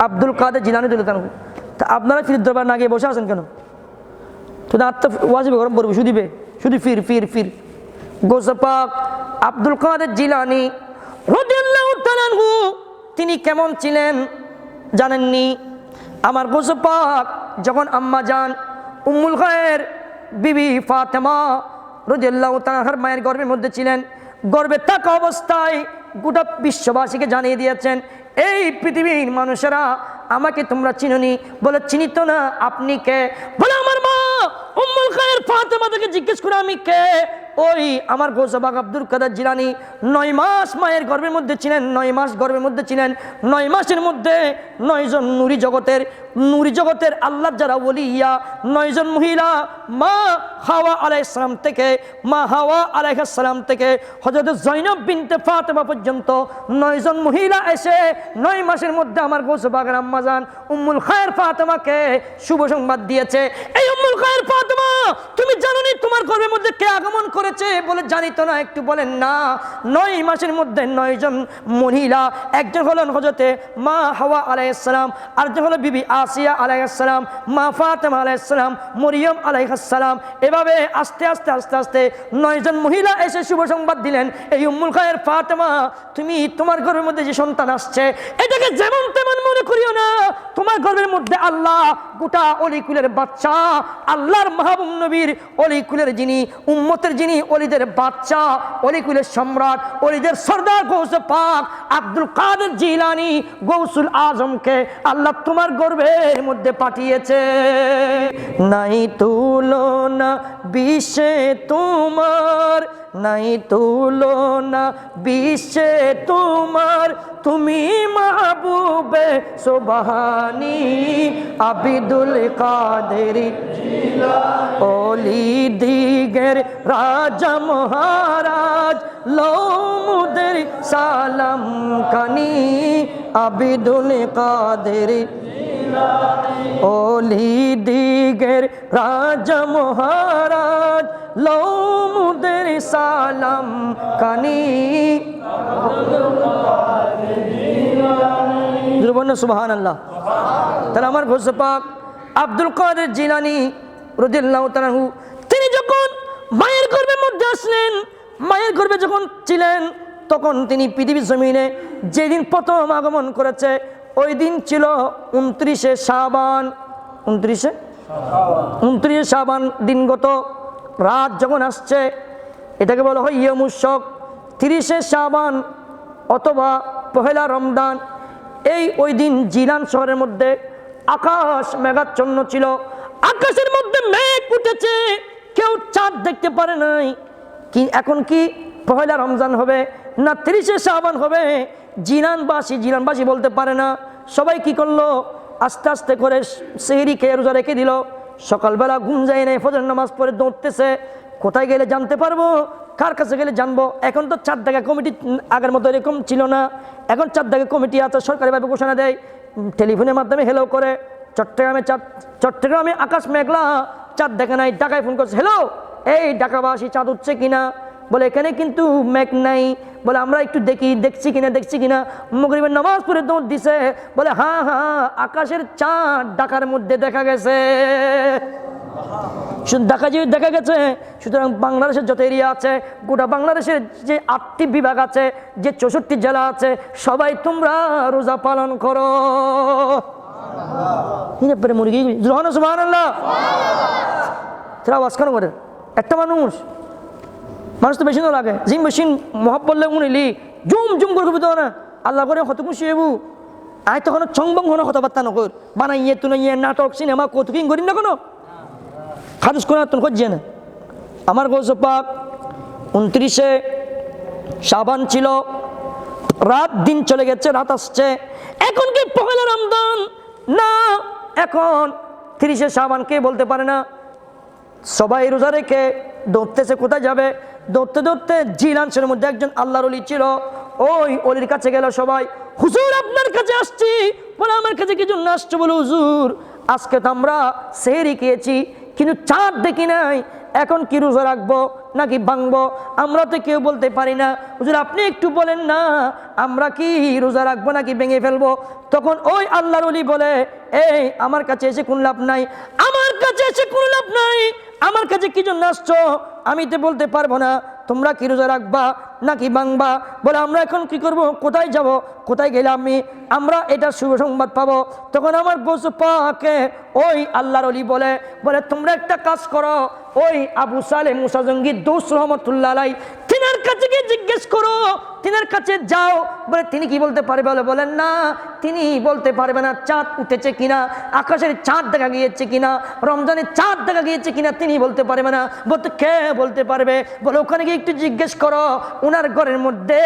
আব্দুল কাদের জিলানী রাদিয়াল্লাহু তাআলা তা আপনারা পীরের দরবারে না গিয়ে বসে আছেন কেন তো আত্মা ওয়াজিব গরম পড়বে শুধু ফির গৌস পাক আব্দুল কাদের জিলানী রাদিয়াল্লাহু তাআলা তাআলা আনহু তিনি কেমন ছিলেন জানেননি? আমার গৌস পাক যখন আম্মা জান উম্মুল খায়ের বিবি ফাতেমা রাদিয়াল্লাহু তাআলা আনহার মায়ের গর্ভের মধ্যে ছিলেন, গর্ভে থাকা অবস্থায় গোটা বিশ্ববাসীকে জানিয়ে দিয়েছেন, এই পৃথিবীর মানুষেরা আমাকে তোমরা চিনোনি? বলে চিনি তো না। আপনি কে? বলে আমার মা উম্মুল খায়ের ফাতেমা থেকে জিজ্ঞেস করে আমি কে? ওই আমার গৌস পাক আব্দুল কাদের জিলানী 9 মাস মায়ের গর্ভের মধ্যে ছিলেন, 9 মাস গর্ভের মধ্যে ছিলেন। 9 মাসের মধ্যে 9 জন নূরি জগতের আল্লাহর যারা ওলিয়া 9 জন মহিলা মা হাওয়া আলাইহিস সালাম থেকে হযরত জয়নব বিনতে ফাতেমা পর্যন্ত 9 জন মহিলা এসে 9 মাসের মধ্যে আমার গৌস পাকের আম্মা জান উম্মুল খায়ের ফাতেমাকে শুভ সংবাদ দিয়েছে। এই উম্মুল খায়ের ফাতেমা, তুমি জানো নি তোমার গর্ভের মধ্যে কে আগমন করেছে? বলে জানি তো না। একটু বলেন না। 9 মাসের মধ্যে 9 জন মহিলা, একজন হলেন হযরতে মা হাওয়া আলাইহিস সালাম, আরেকজন হলো বিবি আসিয়া আলাইহিস সালাম, মা ফাতেমা আলাইহিস সালাম, মরিয়ম আলাইহিস সালাম। এভাবে আস্তে আস্তে 9 জন মহিলা এসে শুভ সংবাদ দিলেন, এই উম্মুল খায়ের ফাতেমা, তুমি তোমার গর্ভের মধ্যে যে সন্তান আসছে এটাকে যেমন তেমন মনে করিও না। তোমার গর্ভের মধ্যে আল্লাহ গোটা অলিকুলের বাচ্চা, আল্লাহর মাহবুব নবীর অলিকুলের যিনি উম্মতের যিনি অলিদের বাচ্চা, অলিকুলের সম্রাট, অলিদের সর্দার গৌস পাক আব্দুল কাদের জিলানী গৌসুল আজমকে আল্লাহ তোমার গর্ভের মধ্যে পাঠিয়েছে। নাই তুলনা বিশ্বে তোমার, নাই তুলনা বিশ্বে তোমার, তুমি মাহবুবে সুবহানী আবিদুল কাদের ওলি দিগের রাজা মহারাজ লৌমুদের সালাম কানি আবিদুল কাদের ওলি দিগের রাজা মহারাজ লৌমুদের সালাম কানি। সুবহানাল্লাহ। তাহলে আমার গৌস পাক আব্দুল কাদের জিলানী রাদিয়াল্লাহু তাআলা আনহু তিনি যখন মায়ের গর্ভের মধ্যে আসলেন, মায়ের গর্ভে যখন ছিলেন তখন তিনি পৃথিবীর জমিনে যেদিন প্রথম আগমন করেছে ওই দিন ছিল 29শে শাবান। 29শে শাবান দিনগত রাত যখন আসছে এটাকে বলা হয় ইয়ামুশ শক। 30শে শাবান অথবা পহেলা রমজান, ওই দিন জিলান শহরের মধ্যে আকাশ মেঘাচ্ছন্ন ছিল। আকাশের মধ্যে মেঘ উঠেছে, কেউ চাঁদ দেখতে পারে নাই। কি এখন কি পহেলা রমজান হবে না 30শে শাবান হবে জিলানবাসী বলতে পারে না। সবাই কি করলো, আস্তে আস্তে করে সেহরি খেয়ে রোজা রেখে দিল। সকালবেলা ঘুম যায় নাই, ফজর নামাজ পড়ে দৌড়তেছে, কোথায় গেলে জানতে পারবো, কার কাছে গেলে জানবো। এখন তো চাঁদ দেখা কমিটি আগের মতো এরকম ছিল না, এখন চাঁদ দেখা কমিটি আছে, সরকারিভাবে ঘোষণা দেয়, টেলিফোনের মাধ্যমে হেলো করে। চট্টগ্রামে আকাশ মেঘলা, চাঁদ দেখা নাই, ঢাকায় ফোন করছে, হ্যালো এই ঢাকাবাসী চাঁদ উঠছে কিনা? বলে এখানে কিন্তু মেঘ নাই। বলে আমরা একটু দেখছি কিনা। মাগরিবের নামাজ পড়ে দৌড় দিছে, বলে হ্যাঁ আকাশের চাঁদ ঢাকার মধ্যে দেখা গেছে। শুধু ঢাকা যে দেখা গেছে, সুতরাং বাংলাদেশের যত এরিয়া আছে, গোটা বাংলাদেশের যে 8টি বিভাগ আছে, যে 64 জেলা আছে, সবাই তোমরা রোজা পালন করো। মুরগি সুবহানাল্লাহ। তারা আওয়াজ কেন করে? একটা মানুষ তো বেশি না লাগে, জিম মেশিন মহাব বললে উনিলি জুম করে কবি তো না আল্লাহ করে হত খুশি হবু। আয় তখন চংবং হনো কথাবার্তা নকর, বানাইয়ে তুনাইয়ে নাটক সিনেমা কতকিং করি না কোনো খাদুস করে তুমি করছে না। আমার গৌস পাক 29শে শাবান ছিল, রাত দিন চলে গেছে, রাত আসছে। এখন কি পহেলা রমজান না, এখন 30শে শাবান কে বলতে পারে না। সবাই রোজা রেখে দৌড়তেছে, কোথায় যাবে? দৌড়তে জিলানের মধ্যে একজন আল্লাহর ওলি ছিল। ওই ওলির কাছে গেল সবাই, হুজুর আপনার কাছে আসছি। বলে আমার কাছে কি জন্য আসছো? বলে হুজুর আজকে তো আমরা সেহরি খেয়েছি কিন্তু চাঁদ দেখি নাই, এখন কি রোজা রাখবো নাকি ভাঙবো আমরা তো কেউ বলতে পারি না। হুজুর আপনি একটু বলেন না, আমরা কি রোজা রাখবো নাকি ভেঙে ফেলবো? তখন ওই আল্লাহর ওলি বলে, এই আমার কাছে এসে কোনো লাভ নাই, আমার কাছে কি জন্য আসছো? আমি তো বলতে পারবো না তোমরা কি রোজা রাখবা নাকি ভাঙবা? বলে আমরা এখন কি করব, কোথায় যাব, কোথায় গেলে আমরা এটা শুভ সংবাদ পাবো? তখন আমার গৌস পাকে ওই আল্লাহর ওলি বলে তোমরা একটা কাজ করো, ওই আবু সালেহ মুসা জঙ্গি দোস রহমতুল্লাহ আলাই তিনার কাছে গিয়ে জিজ্ঞেস করো, তিনার কাছে যাও। বলে তিনি কি বলতে পারবে? বলেন না, তিনি বলতে পারবে না চাঁদ উঠেছে কিনা, আকাশের চাঁদ দেখা গিয়েছে কিনা, রমজানের চাঁদ দেখা গিয়েছে কিনা তিনি বলতে পারবে না। বলতে কে বলতে পারবে? বলে ওখানে গিয়ে একটু জিজ্ঞেস করো, ওনার ঘরের মধ্যে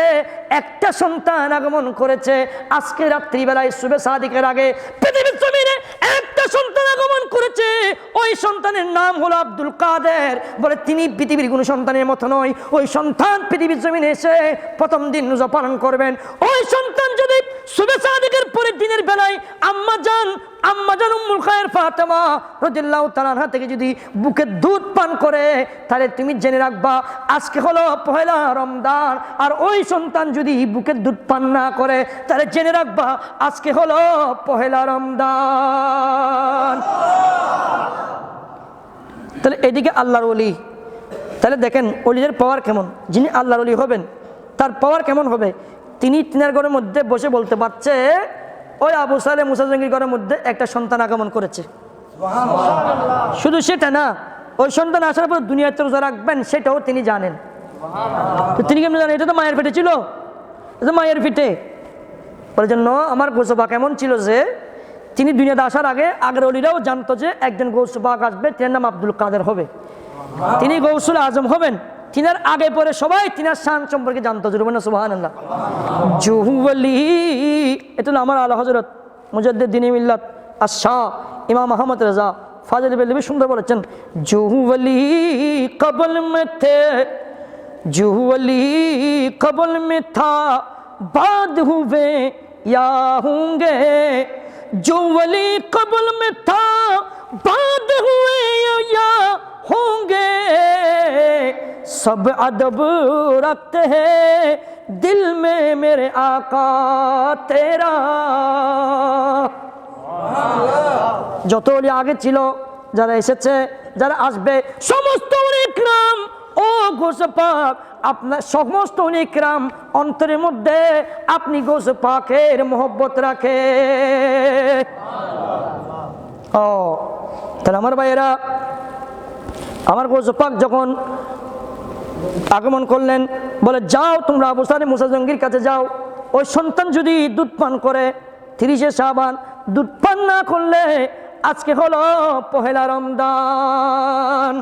একটা সন্তান আগমন করেছে আজকে রাত্রিবেলায় শুভে সাদিকের আগে, পৃথিবীর জমিনে একটা সন্তান আগমন করেছে, ওই সন্তানের নাম হলো আব্দুল কাদের। বলে তিনি পৃথিবীর কোনো সন্তানের মতো নয়, ওই সন্তান পৃথিবীর জমিনে এসে প্রথম দিন রোজা পালন করবেন। ওই সন্তান যদি শুভে সাদিকের পরের দিনের বেলায় আম্মা জান উম্মুল খায়ের ফাতেমা রাদিয়াল্লাহু তাআলা আনহা থেকে যদি বুকে দুধ পান করে, তাহলে তুমি জেনে রাখবা আজকে হলো পহেলা রমজান। আর ওই সন্তান যদি বুকে দুধ পান না করে, তাহলে জেনে রাখবা আজকে হলো পহেলা রমজান। তাহলে এদিকে আল্লাহর ওলি, তাহলে দেখেন ওলিদের পাওয়ার কেমন। যিনি আল্লাহর ওলি হবেন তার পাওয়ার কেমন হবে? তিনি তিনার ঘরের মধ্যে বসে বলতে পারছে ওই আবু সালেহ মুসা জঙ্গির ঘরের মধ্যে একটা সন্তান আগমন করেছে। শুধু সেটা না, ওই সন্তান আসার পর দুনিয়াতে রোজা রাখবেন সেটাও তিনি জানেন। তো তিনি কেমন জানেন? এটা তো মায়ের পেটে ছিল, এটা মায়ের পেটে। ওই জন্য আমার গৌসবা কেমন ছিল যে তিনি দুনিয়াতে আসার আগে আগের ওলিরাও জানতো যে একজন গৌসবাক আসবে, তিনার নাম আব্দুল কাদের হবে, তিনি গৌসুল আজম হবেন। তিনার আগে পরে সবাই তিনার শান সম্পর্কে জানতো। সুবহানাল্লাহ। জুহুওয়ালি, এটা হলো আমার আলা হযরত মুজাদ্দিদ দ্বীন মিল্লাত আশ-শাহ ইমাম আহমদ রাজা ফাজিল বেলবি সুন্দর বলেছেন, জুহুওয়ালি কবল মে থে, জুহুওয়ালি কবল মে থা, বাদ হুয়ে ইয়া হোंगे, जो वली कबल में था बाद हुए या होंगे, सब अदब रखते हैं दिल में मेरे आका तेरा। যত ওলি আগে ছিল, যারা এসেছে, যারা আসবে, সমস্ত ইকরাম ও গৌস পাক আপনার সমস্ত ইকরাম অন্তরের মধ্যে আপনি গৌস পাকের মোহব্বত রাখে। ও তাহলে আমার ভাইয়েরা, আমার গৌস পাক যখন আগমন করলেন, বলে যাও তোমরা আবু সালেহ মুসা জঙ্গির কাছে যাও, ওই সন্তান যদি দুধ পান করে 30 শাবান, দুধ পান না করলে আজকে হলো পহেলা রমজান।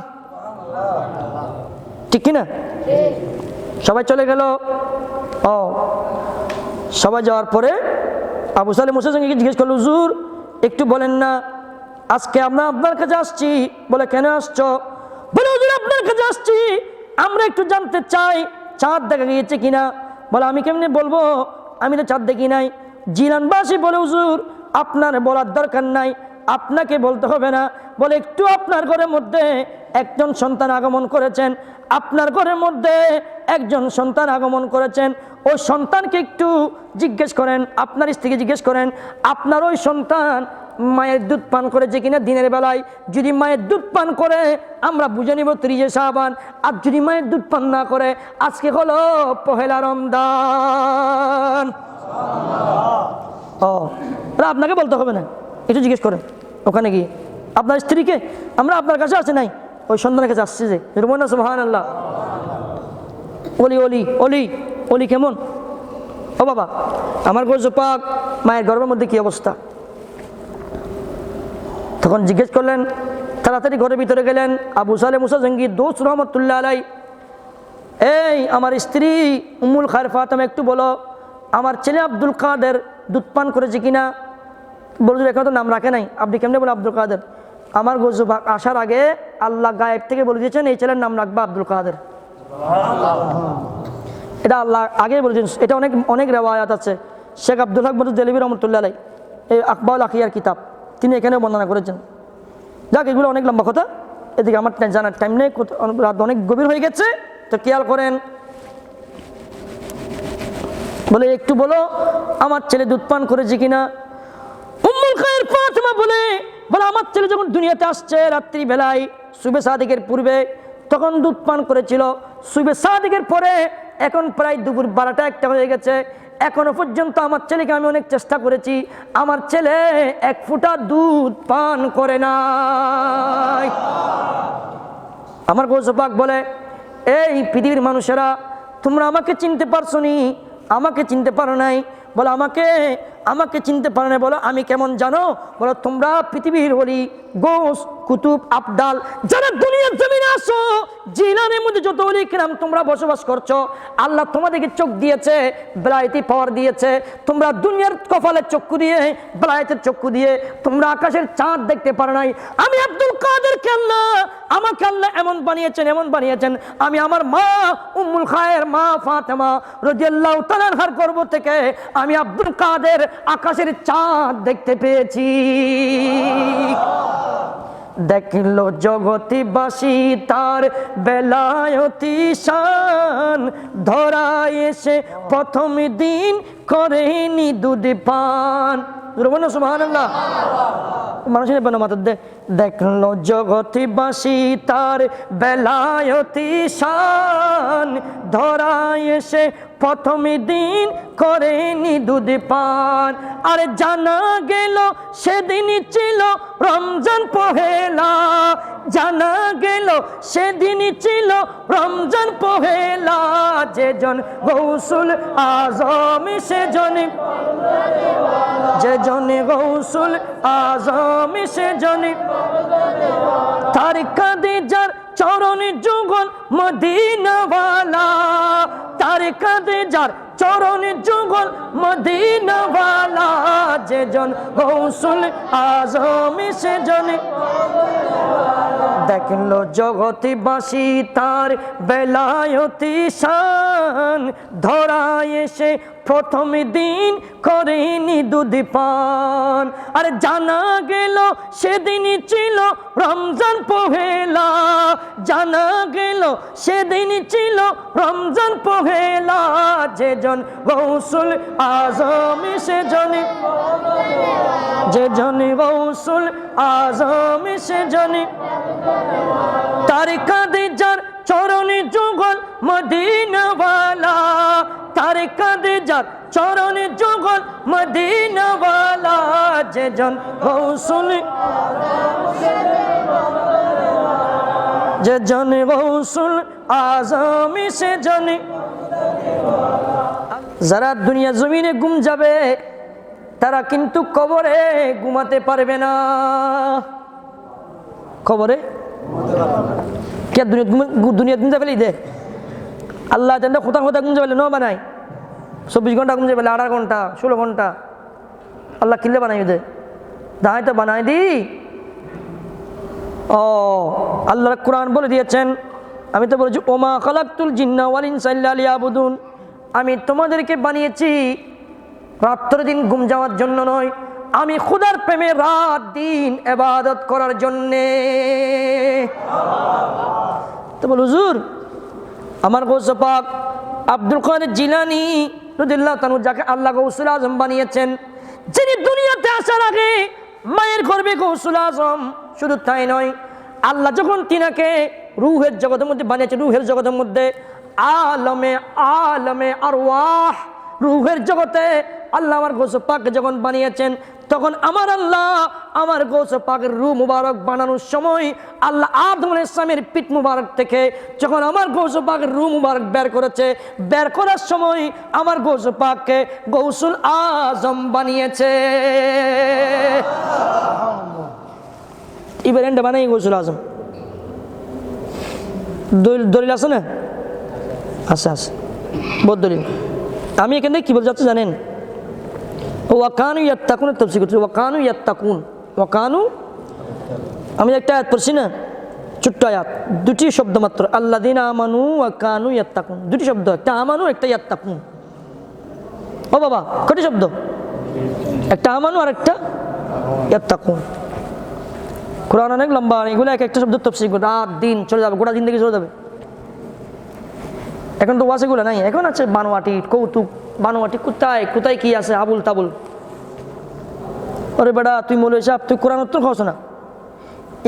ঠিক কিনা? সবাই চলে গেল। ও সবাই যাওয়ার পরে আবু সালেহ মুসা জঙ্গিকে জিজ্ঞেস করলো, হুজুর একটু বলেন না, আজকে আমরা আপনার কাছে আসছি। বলে কেন আসছো? বলে হুজুর আপনার কাছে আসছি, আমরা একটু জানতে চাই চাঁদ দেখা গিয়েছে কিনা। বলে আমি কেমনে বলবো, আমি তো চাঁদ দেখি নাই। জিলানবাসী বলে হুজুর আপনার বলার দরকার নাই, আপনাকে বলতে হবে না। বলে একটু আপনার ঘরের মধ্যে একজন সন্তান আগমন করেছেন, আপনার ঘরের মধ্যে একজন সন্তান আগমন করেছেন, ওই সন্তানকে একটু জিজ্ঞেস করেন, আপনার স্ত্রীকে জিজ্ঞেস করেন আপনার ওই সন্তান মায়ের দুধ পান করেছে কিনা দিনের বেলায়। যদি মায়ের দুধ পান করে আমরা বুঝে নিব 30 শাবান, আর যদি মায়ের দুধ পান না করে আজকে হলো পহেলা রমজান। ও আপনাকে বলতে হবে না, একটু জিজ্ঞেস করেন ওখানে গিয়ে আপনার স্ত্রীকে, আমরা আপনার কাছে আসে নাই, ওই সন্তানের কাছে আসছে যে। সুবহানাল্লাহ। ওলি ওলি ওলি ওলি কেমন? ও বাবা, আমার গৌস পাক মায়ের গর্ভের মধ্যে কি অবস্থা? তখন জিজ্ঞেস করলেন, তাড়াতাড়ি ঘরের ভিতরে গেলেন। আবু সালেহ মুসা জঙ্গি দোস রহমতুল্লাহ আলাই, এই আমার স্ত্রী উম্মুল খায়ের ফাতেমা একটু বলো আমার ছেলে আব্দুল কাদের দুধ পান করেছে কিনা। বলছিল এখানে তো নাম রাখে নাই, আপনি কেমনে বলে আব্দুল কাদের? আমার গৌস পাক আসার আগে আল্লাহ গায়েব থেকে বলে দিয়েছেন এই ছেলের নাম রাখবা আব্দুল কাদের। এটা আল্লাহ আগে বলেছেন। এটা অনেক অনেক রেওয়ায়াত আছে। শেখ আব্দুল হক বদর দেলভি রহমতুল্লাহ আলাই এই আকবাউল আখিয়ার কিতাব তিনি এখানে বর্ণনা করেছেন। যাক এগুলো অনেক লম্বা কথা, এদিকে আমার জানার টাইম নেই, রাত অনেক গভীর হয়ে গেছে, তো খেয়াল করেন। বলে একটু বলো আমার ছেলে দুধ পান করেছে কিনা। উম্মুল খায়ের ফাতেমা বলে আমার ছেলে যখন দুনিয়াতে আসছে রাত্রি বেলায় শুভে সাদিকের পূর্বে তখন দুধ পান করেছিল, শুভে সাদিকের পরে এখন প্রায় দুপুর 12টা 1টা হয়ে গেছে, এখনো পর্যন্ত আমার ছেলেকে আমি অনেক চেষ্টা করেছি, আমার ছেলে 1 ফোঁটা দুধ পান করে নাই। আমার গৌস পাক বলে, এই পৃথিবীর মানুষেরা, তোমরা আমাকে চিনতে পারছো নি? আমাকে চিনতে পারো নাই? বলো আমাকে চিনতে পারো না? বলো আমি কেমন জানো? বলো তোমরা পৃথিবীর ওলি, গোস, কুতুব, আবদাল, যারা দুনিয়ার জমিনে আসো, জিলানের মধ্যে যত ওলি কিরাম তোমরা বসবাস করছো, আল্লাহ তোমাদেরকে চোখ দিয়েছে, বেলায়েতি পাওয়ার দিয়েছে। তোমরা দুনিয়ার কপালের চক্ষু দিয়ে, বেলায়েতের চক্ষু দিয়ে তোমরা আকাশের চাঁদ দেখতে পারো নাই। আমি আব্দুল কাদেরকে আল্লাহ, আমাকে আল্লাহ এমন বানিয়েছেন, আমি আমার মা উম্মুল খায়ের মা ফাতেমা রাদিয়াল্লাহু তাআলা আনহার গর্ভ থেকে আমি আব্দুল কাদের আকাশের চাঁদ দেখতে পেয়েছি। দেখলো জগতিবাসী তার বেলায়তি শান, ধরায় এসে প্রথম দিন করেনি দুধ পান। সুবহানাল্লাহ। মানুষের মাথার দেখলো জগতিবাসী তার বেলায়তি শান, ধরায় এসে প্রথম দিন করেনি দুধ পান। আর জানা গেল সেদিন ছিল রমজান পহেলা, জানা গেল সেদিন ছিল রমজান পহেলা। যেজন গৌসুল আজম যেজন গৌসুল আজম সেজন তার খাদিজার চরণ যুগল মদিনাওয়ালা, তার খাদিজার চরণ যুগল মদিনাওয়ালা। যেজন গৌসুল আজম সেজন দেখলো জগতিবাসী তার বেলায়তি শান, ধরায় এসে প্রথম দিন করেনি দুধ পান। আর জানা গেল সেদিন ছিল রমজান পহেলা, জানা গেল সেদিন ছিল রমজান পহেলা। যেজন গৌসুল আজম যেজন গৌসুল আজম সেজন তার খাদিজার চরণ যুগল মদিনাওয়ালা, তার খাদিজার চরণ যুগল মদিনাওয়ালা। যেজন গৌসুল যেজন গৌসুল আজম সেজন। যারা দুনিয়া জমিনে ঘুম যাবে তারা কিন্তু কবরে ঘুমাতে পারবে না। কবরে কে দুনিয়া ঘুম যাবে দে আল্লাহ জানটা কোথা ঘুম যাবে ন বানাই 24 ঘন্টা ঘুম যাবে 18 ঘন্টা 16 ঘন্টা আল্লাহ কিনলে বানাই দে দাঁড়াই তো বানাই দি। ও আল্লাহ কোরআন বলে দিয়েছেন, আমি তো বলেছি ওমা খালাকতুল জিন্না ওয়াল ইনসা ইল্লা লিয়াবুদুন, আমি তোমাদেরকে বানিয়েছি রাত্র দিন ঘুম যাওয়ার জন্য নয়, আমি খুদার প্রেমে রাত দিন ইবাদত করার জন্যে। তো বল হুজুর আমার গৌস পাক আব্দুল কাদের জিলানী রাদিয়াল্লাহু তাআলা যাকে আল্লাহ গৌসুল আজম বানিয়েছেন, যিনি দুনিয়াতে আসার আগে মায়ের গর্ভে গৌসুল আজম, শুধু তাই নয় আল্লাহ যখন তিনাকে রূহের জগতের মধ্যে বানিয়েছে, রূহের জগতের মধ্যে আলমে আরওয়াহ রূহের জগতে আল্লাহ আমার গৌস পাককে যখন বানিয়েছেন, তখন আমার আল্লাহ আমার গৌস পাকের রূহ মুবারক বানানোর সময় আল্লাহ আদম আলাইহিস সালামের পিঠ মুবারক থেকে যখন আমার গৌস পাকের রূহ মুবারক বের করেছে, বের করার সময় আমার গৌস পাককে গৌসুল আজম বানিয়েছে। এবার এন্ড বানাই গৌসুল আজম দলিল আছে না? আচ্ছা আচ্ছা বহুত দলিল। আমি এখান থেকে কি বলতে চাচ্ছি জানেন? ওয়াকানু ইয়াত্তাকুন তাফসীর করছি, ওয়াকানু ইয়াত্তাকুন, ওয়াকানু আমি একটা আয়াত পড়ছি না, ছোট্ট আয়াত, দুটি শব্দ মাত্র, আল্লাযীনা আমানু ওয়া কানু ইয়াত্তাকুন, দুটি শব্দ, একটা আমানু একটা ইয়াত্তাকুন। ও বাবা কয়টি শব্দ? একটা আমানু আর একটা ইয়াত্তাকুন। কোরআন অনেক লম্বা, এগুলো এক একটা শব্দ তাফসীর করে রাত দিন চলে যাবে, গোটা জিন্দেগি চলে যাবে। এখন তো ওয়াজগুলো নাই, এখন আছে বানোয়াটি কৌতুক, বানোয়াটি কোথায় কোথায় কি আছে আবুল তাবুল। ওরে বেটা তুই মৌলভী সাহেব তুই কোরআন উত্তর খাওয়াছ না,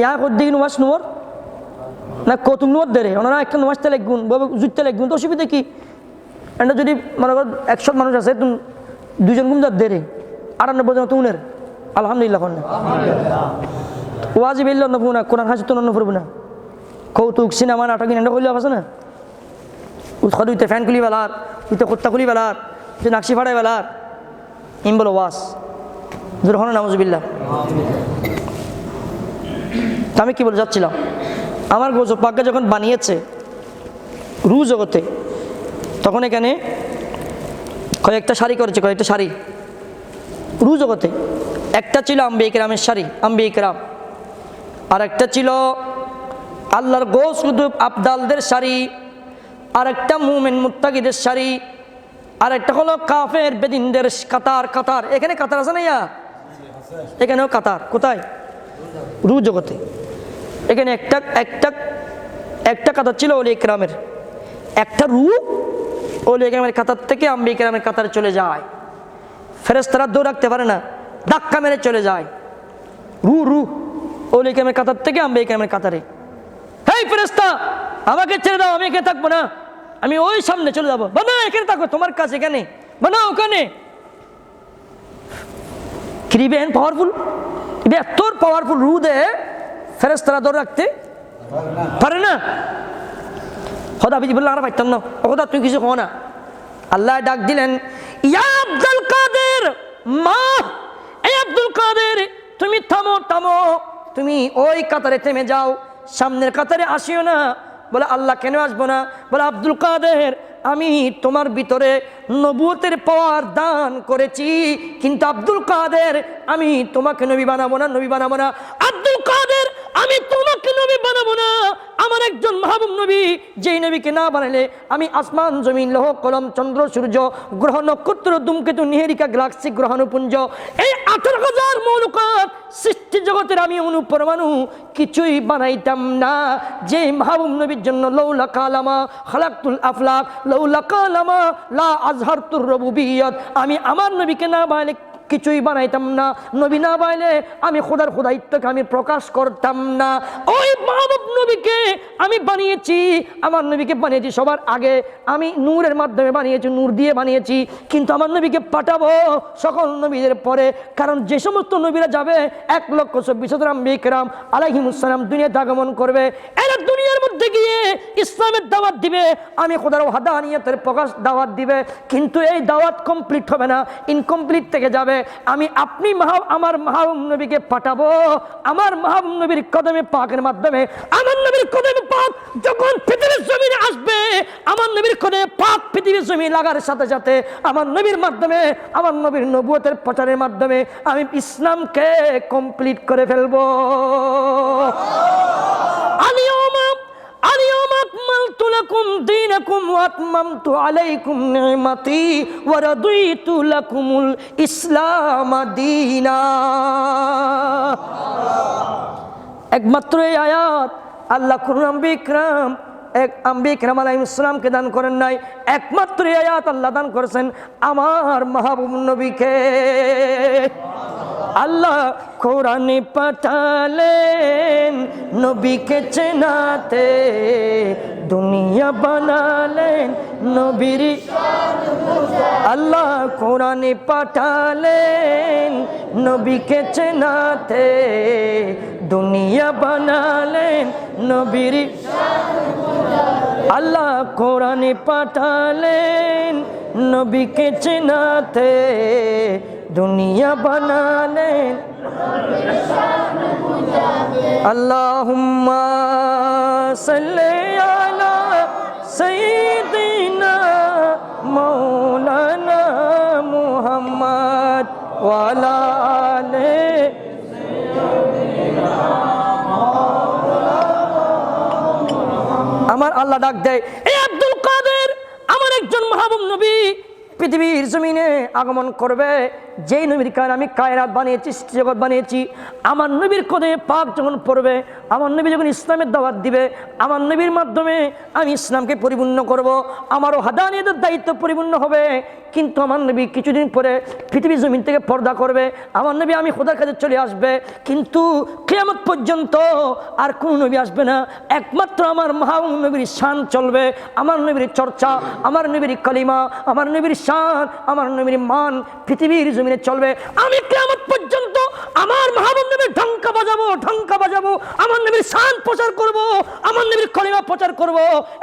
ইয়া দিন ওয়াজ নুমর না কৌতুক নুমর দে রে, ওনারা একটা নমাজতে লাগগুন জুততে লাগগুন, তো অসুবিধা কি? এটা যদি মনে করো 100 মানুষ আছে তুমি 2 জন গুমজাত দেরে 98 জন তুনের আলহামদুলিল্লাহ করেন ওয়াজিব ইল্লা নফুনা কোরআন হাসি তো নফরব না কৌতুক সিনেমা নাটক এটা কইলে আছে না উইতে ফ্যান খুলি বেলার উইতে কুত্তা খুলি বেলার উইতে নাকশি ফাড়াই বেলার ইম বলো ওয়াস যখন নাউজুবিল্লাহ। আমি কি বলে যাচ্ছিলাম, আমার গোজো পাককে যখন বানিয়েছে রু জগতে তখন এখানে কয়েকটা শাড়ি করেছে, কয়েকটা শাড়ি রু জগতে। একটা ছিল আম্বিয়া কেরামের শাড়ি, আম্বিয়া কেরাম, আর একটা ছিল আল্লাহর গোস কুতুব আবদালদের শাড়ি, আর একটা মুমিন মুত্তাকিদের শাড়ি, আর একটা হলো কাফের বেদিনদের কাতার। কাতার এখানে কাতার আছে না? এখানেও কাতার। কোথায়? রু জগতে। এখানে একটা একটা একটা কাতার ছিল ওলি ইকরামের, একটা রু ওলি ইকরামের কাতার থেকে আম্বিয়া ইকরামের কাতারে চলে যায়। ফেরেশতারা দৌড় রাখতে পারে না, ধাক্কা মেরে চলে যায়। রু রু ওলি ইকরামের কাতার থেকে আম্বিয়া ইকরামের কাতারে। হেই ফেরেশতা, আমাকে ছেড়ে দাও, আমি এখানে থাকবো না, আমি ওই সামনে চলে যাবো। বানা এখানে থাকো, তোমার কাছে এখানে বানা ওখানে। ক্রিবেন পাওয়ারফুল, এত পাওয়ারফুল রু দে ফেরেশতারা দৌড় রাখতে পারে না। খোদা বিধি বললে আমরা পাইতাম না। খোদা তুই কিছু কো না। আল্লাহ ডাক দিলেন, ইয়া আব্দুল কাদের মা, এই আব্দুল কাদের তুমি থামো থামো, তুমি ওই কাতারে থেমে যাও, সামনের কাতারে আসিও না। বলে আল্লাহ কেন আসবো না? বলে আব্দুল কাদের আমি তোমার ভিতরে নবুয়তের পাওয়ার দান করেছি, কিন্তু আব্দুল কাদের আমি তোমাকে নবী বানাবো না, নবী বানাবো না। আব্দুল কাদের আমি তোমাকে নবী বানাবো না, আমার একজন মাহবুব নবী, যেই নবীকে না বানালে আমি আসমান জমিন লৌহ কলম চন্দ্র সূর্য গ্রহ নক্ষত্র ধূমকেতু নিহারিকা গ্যালাক্সি গ্রহাণুপুঞ্জ এই 18,000 মৌলুকাত সৃষ্টি জগতের আমি অনুপরমাণু কিছুই বানাইতাম না, যে মাহবুব নবীর জন্য লৌলা কালামা খালাকতুল আফলাক লৌলা কালামা লা আজহারতুর রুবুবিয়্যাত, আমি আমার নবীকে না বানালে কিছুই বানাইতাম না, নবী না বানাইলে আমি খোদার খোদাইত্বকে আমি প্রকাশ করতাম না। ওই মাহবুব নবীকে আমি বানিয়েছি, আমার নবীকে বানিয়েছি সবার আগে, আমি নূরের মাধ্যমে বানিয়েছি, নূর দিয়ে বানিয়েছি, কিন্তু আমার নবীকে পাঠাবো সকল নবীদের পরে। কারণ যে সমস্ত নবীরা যাবে 1,24,000 আম্বিয়া কেরাম আলাইহিমুসসালাম দুনিয়াতে আগমন করবে, এরা দুনিয়ার মধ্যে গিয়ে ইসলামের দাওয়াত দিবে, আমি খোদার ওয়াহদানিয়তের প্রকাশ দাওয়াত দিবে, কিন্তু এই দাওয়াত কমপ্লিট হবে না, ইনকমপ্লিট থেকে যাবে। আমি আপনি আমার মাহবুব নবীকে পাঠাবো, আমার মাহবুব নবীর কদমে পাকের মাধ্যমে, আমার নবীর কদমে পাক যখন পৃথিবীর জমিনে আসবে, আমার নবীর কদমে পাক পৃথিবীর জমিন লাগার সাথে সাথে আমার নবীর মাধ্যমে, আমার নবীর নবুয়তের প্রচারের মাধ্যমে আমি ইসলামকে কমপ্লিট করে ফেলবো। اليوم أكملت لكم دينكم وأتممت عليكم نعمتي ورضيت لكم الإسلام دينا। একমাত্র এই আয়াত আল্লাহ কোন আম্বিয়া কেরাম আলাইহিস সালামকে দান করেন নাই, একমাত্র এই আয়াত আল্লাহ দান করেছেন আমার মাহবুব নবীকে। আল্লাহ কোরআনে পাঠালেন নবীকে চেনাতে, দুনিয়া বানালেন নবীর। আল্লাহ কোরআনে পাঠালেন নবীকে চেনাতে, দুনিয়া বানালেন নবীর। আল্লাহ কোরআনে পাঠালেন নবীকে চেনাতে, দুনিয়া বানালেন। আল্লাহুম্মা সাল্লি আলা সাইয়্যিদিনা মাওলানা মুহাম্মদ ওয়া আলা আলি। আমার আল্লাহ ডাক দেয়, এই আব্দুল কাদের আমার একজন মাহবুব নবী পৃথিবীর জমিনে আগমন করবে, যেই নবীর কারণে আমি কায়নাত বানিয়েছি, জগৎ বানিয়েছি, আমার নবীর কদমে পাক যখন পড়বে, আমার নবী যখন ইসলামের দাওয়াত দিবে, আমার নবীর মাধ্যমে আমি ইসলামকে পরিপূর্ণ করব, আমারও হাদানিয়তের দায়িত্ব পরিপূর্ণ হবে। কিন্তু আমার নবী কিছুদিন পরে পৃথিবীর জমিন থেকে পর্দা করবে, আমার নবী আমি খোদার কাছে চলে আসবে, কিন্তু কিয়ামত পর্যন্ত আর কোন নবী আসবে না। একমাত্র আমার মহানবীর শান চলবে, আমার নবীর চর্চা, আমার নবীর কালিমা, আমার নবীর শান, আমার নবীর মান পৃথিবীর জমিনে চলবে। আমি কিয়ামত পর্যন্ত আমার মহানবীর ঢাঙ্কা বাজাবো, আমার নবীর শান প্রচার করব, আমার নবীর কালিমা প্রচার করব।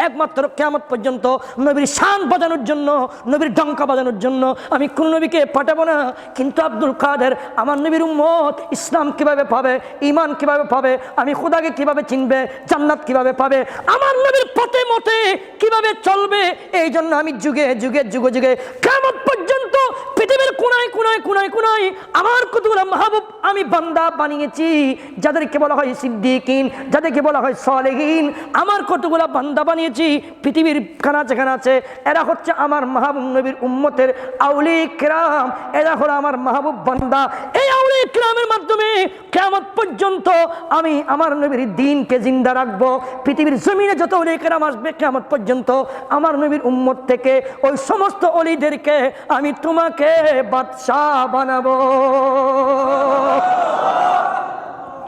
একমাত্র কিয়ামত পর্যন্ত নবীর শান বাজানোর জন্য, নবীর ঢাঙ্কা বাজানোর জন্য আমি কোন নবীকে পাঠাবো না। কিন্তু আব্দুল কাদের আমার নবীর উম্মত ইসলাম কিভাবে পাবে, ঈমান কিভাবে পাবে, আমি খোদাকে কিভাবে চিনবে, জান্নাত কিভাবে পাবে, আমার নবীর পথে মতে কিভাবে চলবে, এই জন্য আমি যুগে কিয়ামত পর্যন্ত পৃথিবীর কোনায় আমার কতগুলো মাহবুব আমি বান্দা বানিয়েছি, যাদেরকে বলা হয় সিদ্দিকিন, যাদেরকে বলা হয় সালেহিন। আমার কতগুলো বান্দা বানিয়েছি পৃথিবীর কানাচে, এরা হচ্ছে আমার মাহবুব নবীর উম্মতের আউলিয়া কিরাম, এরা হলো আমার মাহবুব বান্দা। এই আউলিয়া কিরামের মাধ্যমে কিয়ামত পর্যন্ত আমি আমার নবীর দ্বীনকে জিন্দা রাখবো। পৃথিবীর জমিনে যত আউলিয়া কিরাম আসবে কিয়ামত পর্যন্ত আমার নবীর উম্মত থেকে ওই সমস্ত ওলিদেরকে আমি তোমাকে বাদশাহ বানাবো।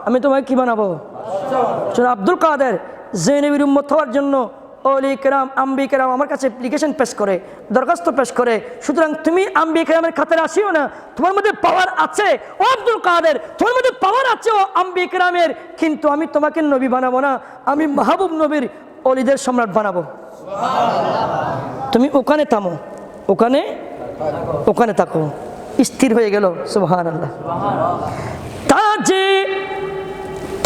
আমি তোমাকে কি বানাবো? আব্দুল কাদের যে নবীর উম্মত হওয়ার জন্য ওলি কেরাম, আম্বি কেরাম আমার কাছে অ্যাপ্লিকেশন পেশ করে, দরখাস্ত পেশ করে, সুতরাং তুমি আম্বি কেরামের খাতারে আসিও না, তোমার মধ্যে পাওয়ার আছে ও আব্দুল কাদের, তোমার মধ্যে পাওয়ার আছে ও আম্বি কেরামের, কিন্তু আমি তোমাকে নবী বানাবো না, আমি মাহবুব নবীর অলিদের সম্রাট বানাবো। তুমি ওখানে থামো, ওখানে থাকো। স্থির হয়ে গেল। সুবহানাল্লাহ।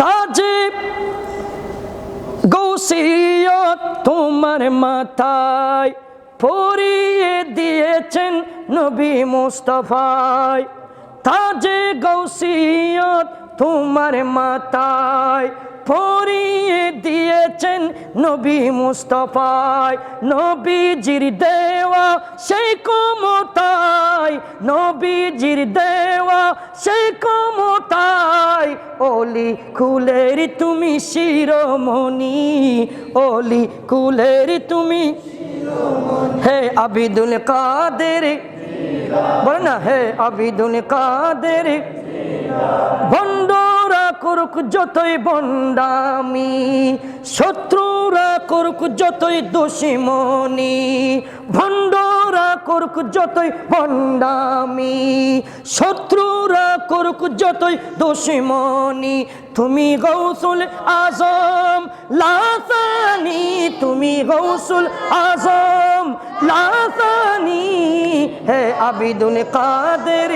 তাজে গৌসিয়ত তোমার মাথায় পরিয়ে দিয়েছেন নবী মুস্তাফায়। তাজে গৌসিয়ত তোমার মাথায় পরিয়ে দিয়েছেন নবী মুস্তাফায়। নবীজির দেওয়া সেই ক্ষমতায়, নবীজির দেওয়া সেই ক্ষমতায় ওলি কুলের তুমি শিরোমণি, ওলি কুলের তুমি হে আবিদুল কাদের, বলে না হে আবিদুল কাদের। ভণ্ডরা করুক যতই বন্ডামি, শত্রুরা করুক যতই দুশমনি, ভণ্ডরা করুক যতই বন্ডামি, শত্রুরা করুক যতই দুশমনি, তুমি গৌসুল আজম লাসানি, তুমি গৌসুল আজম লাসানি হে আবিদুল কাদের।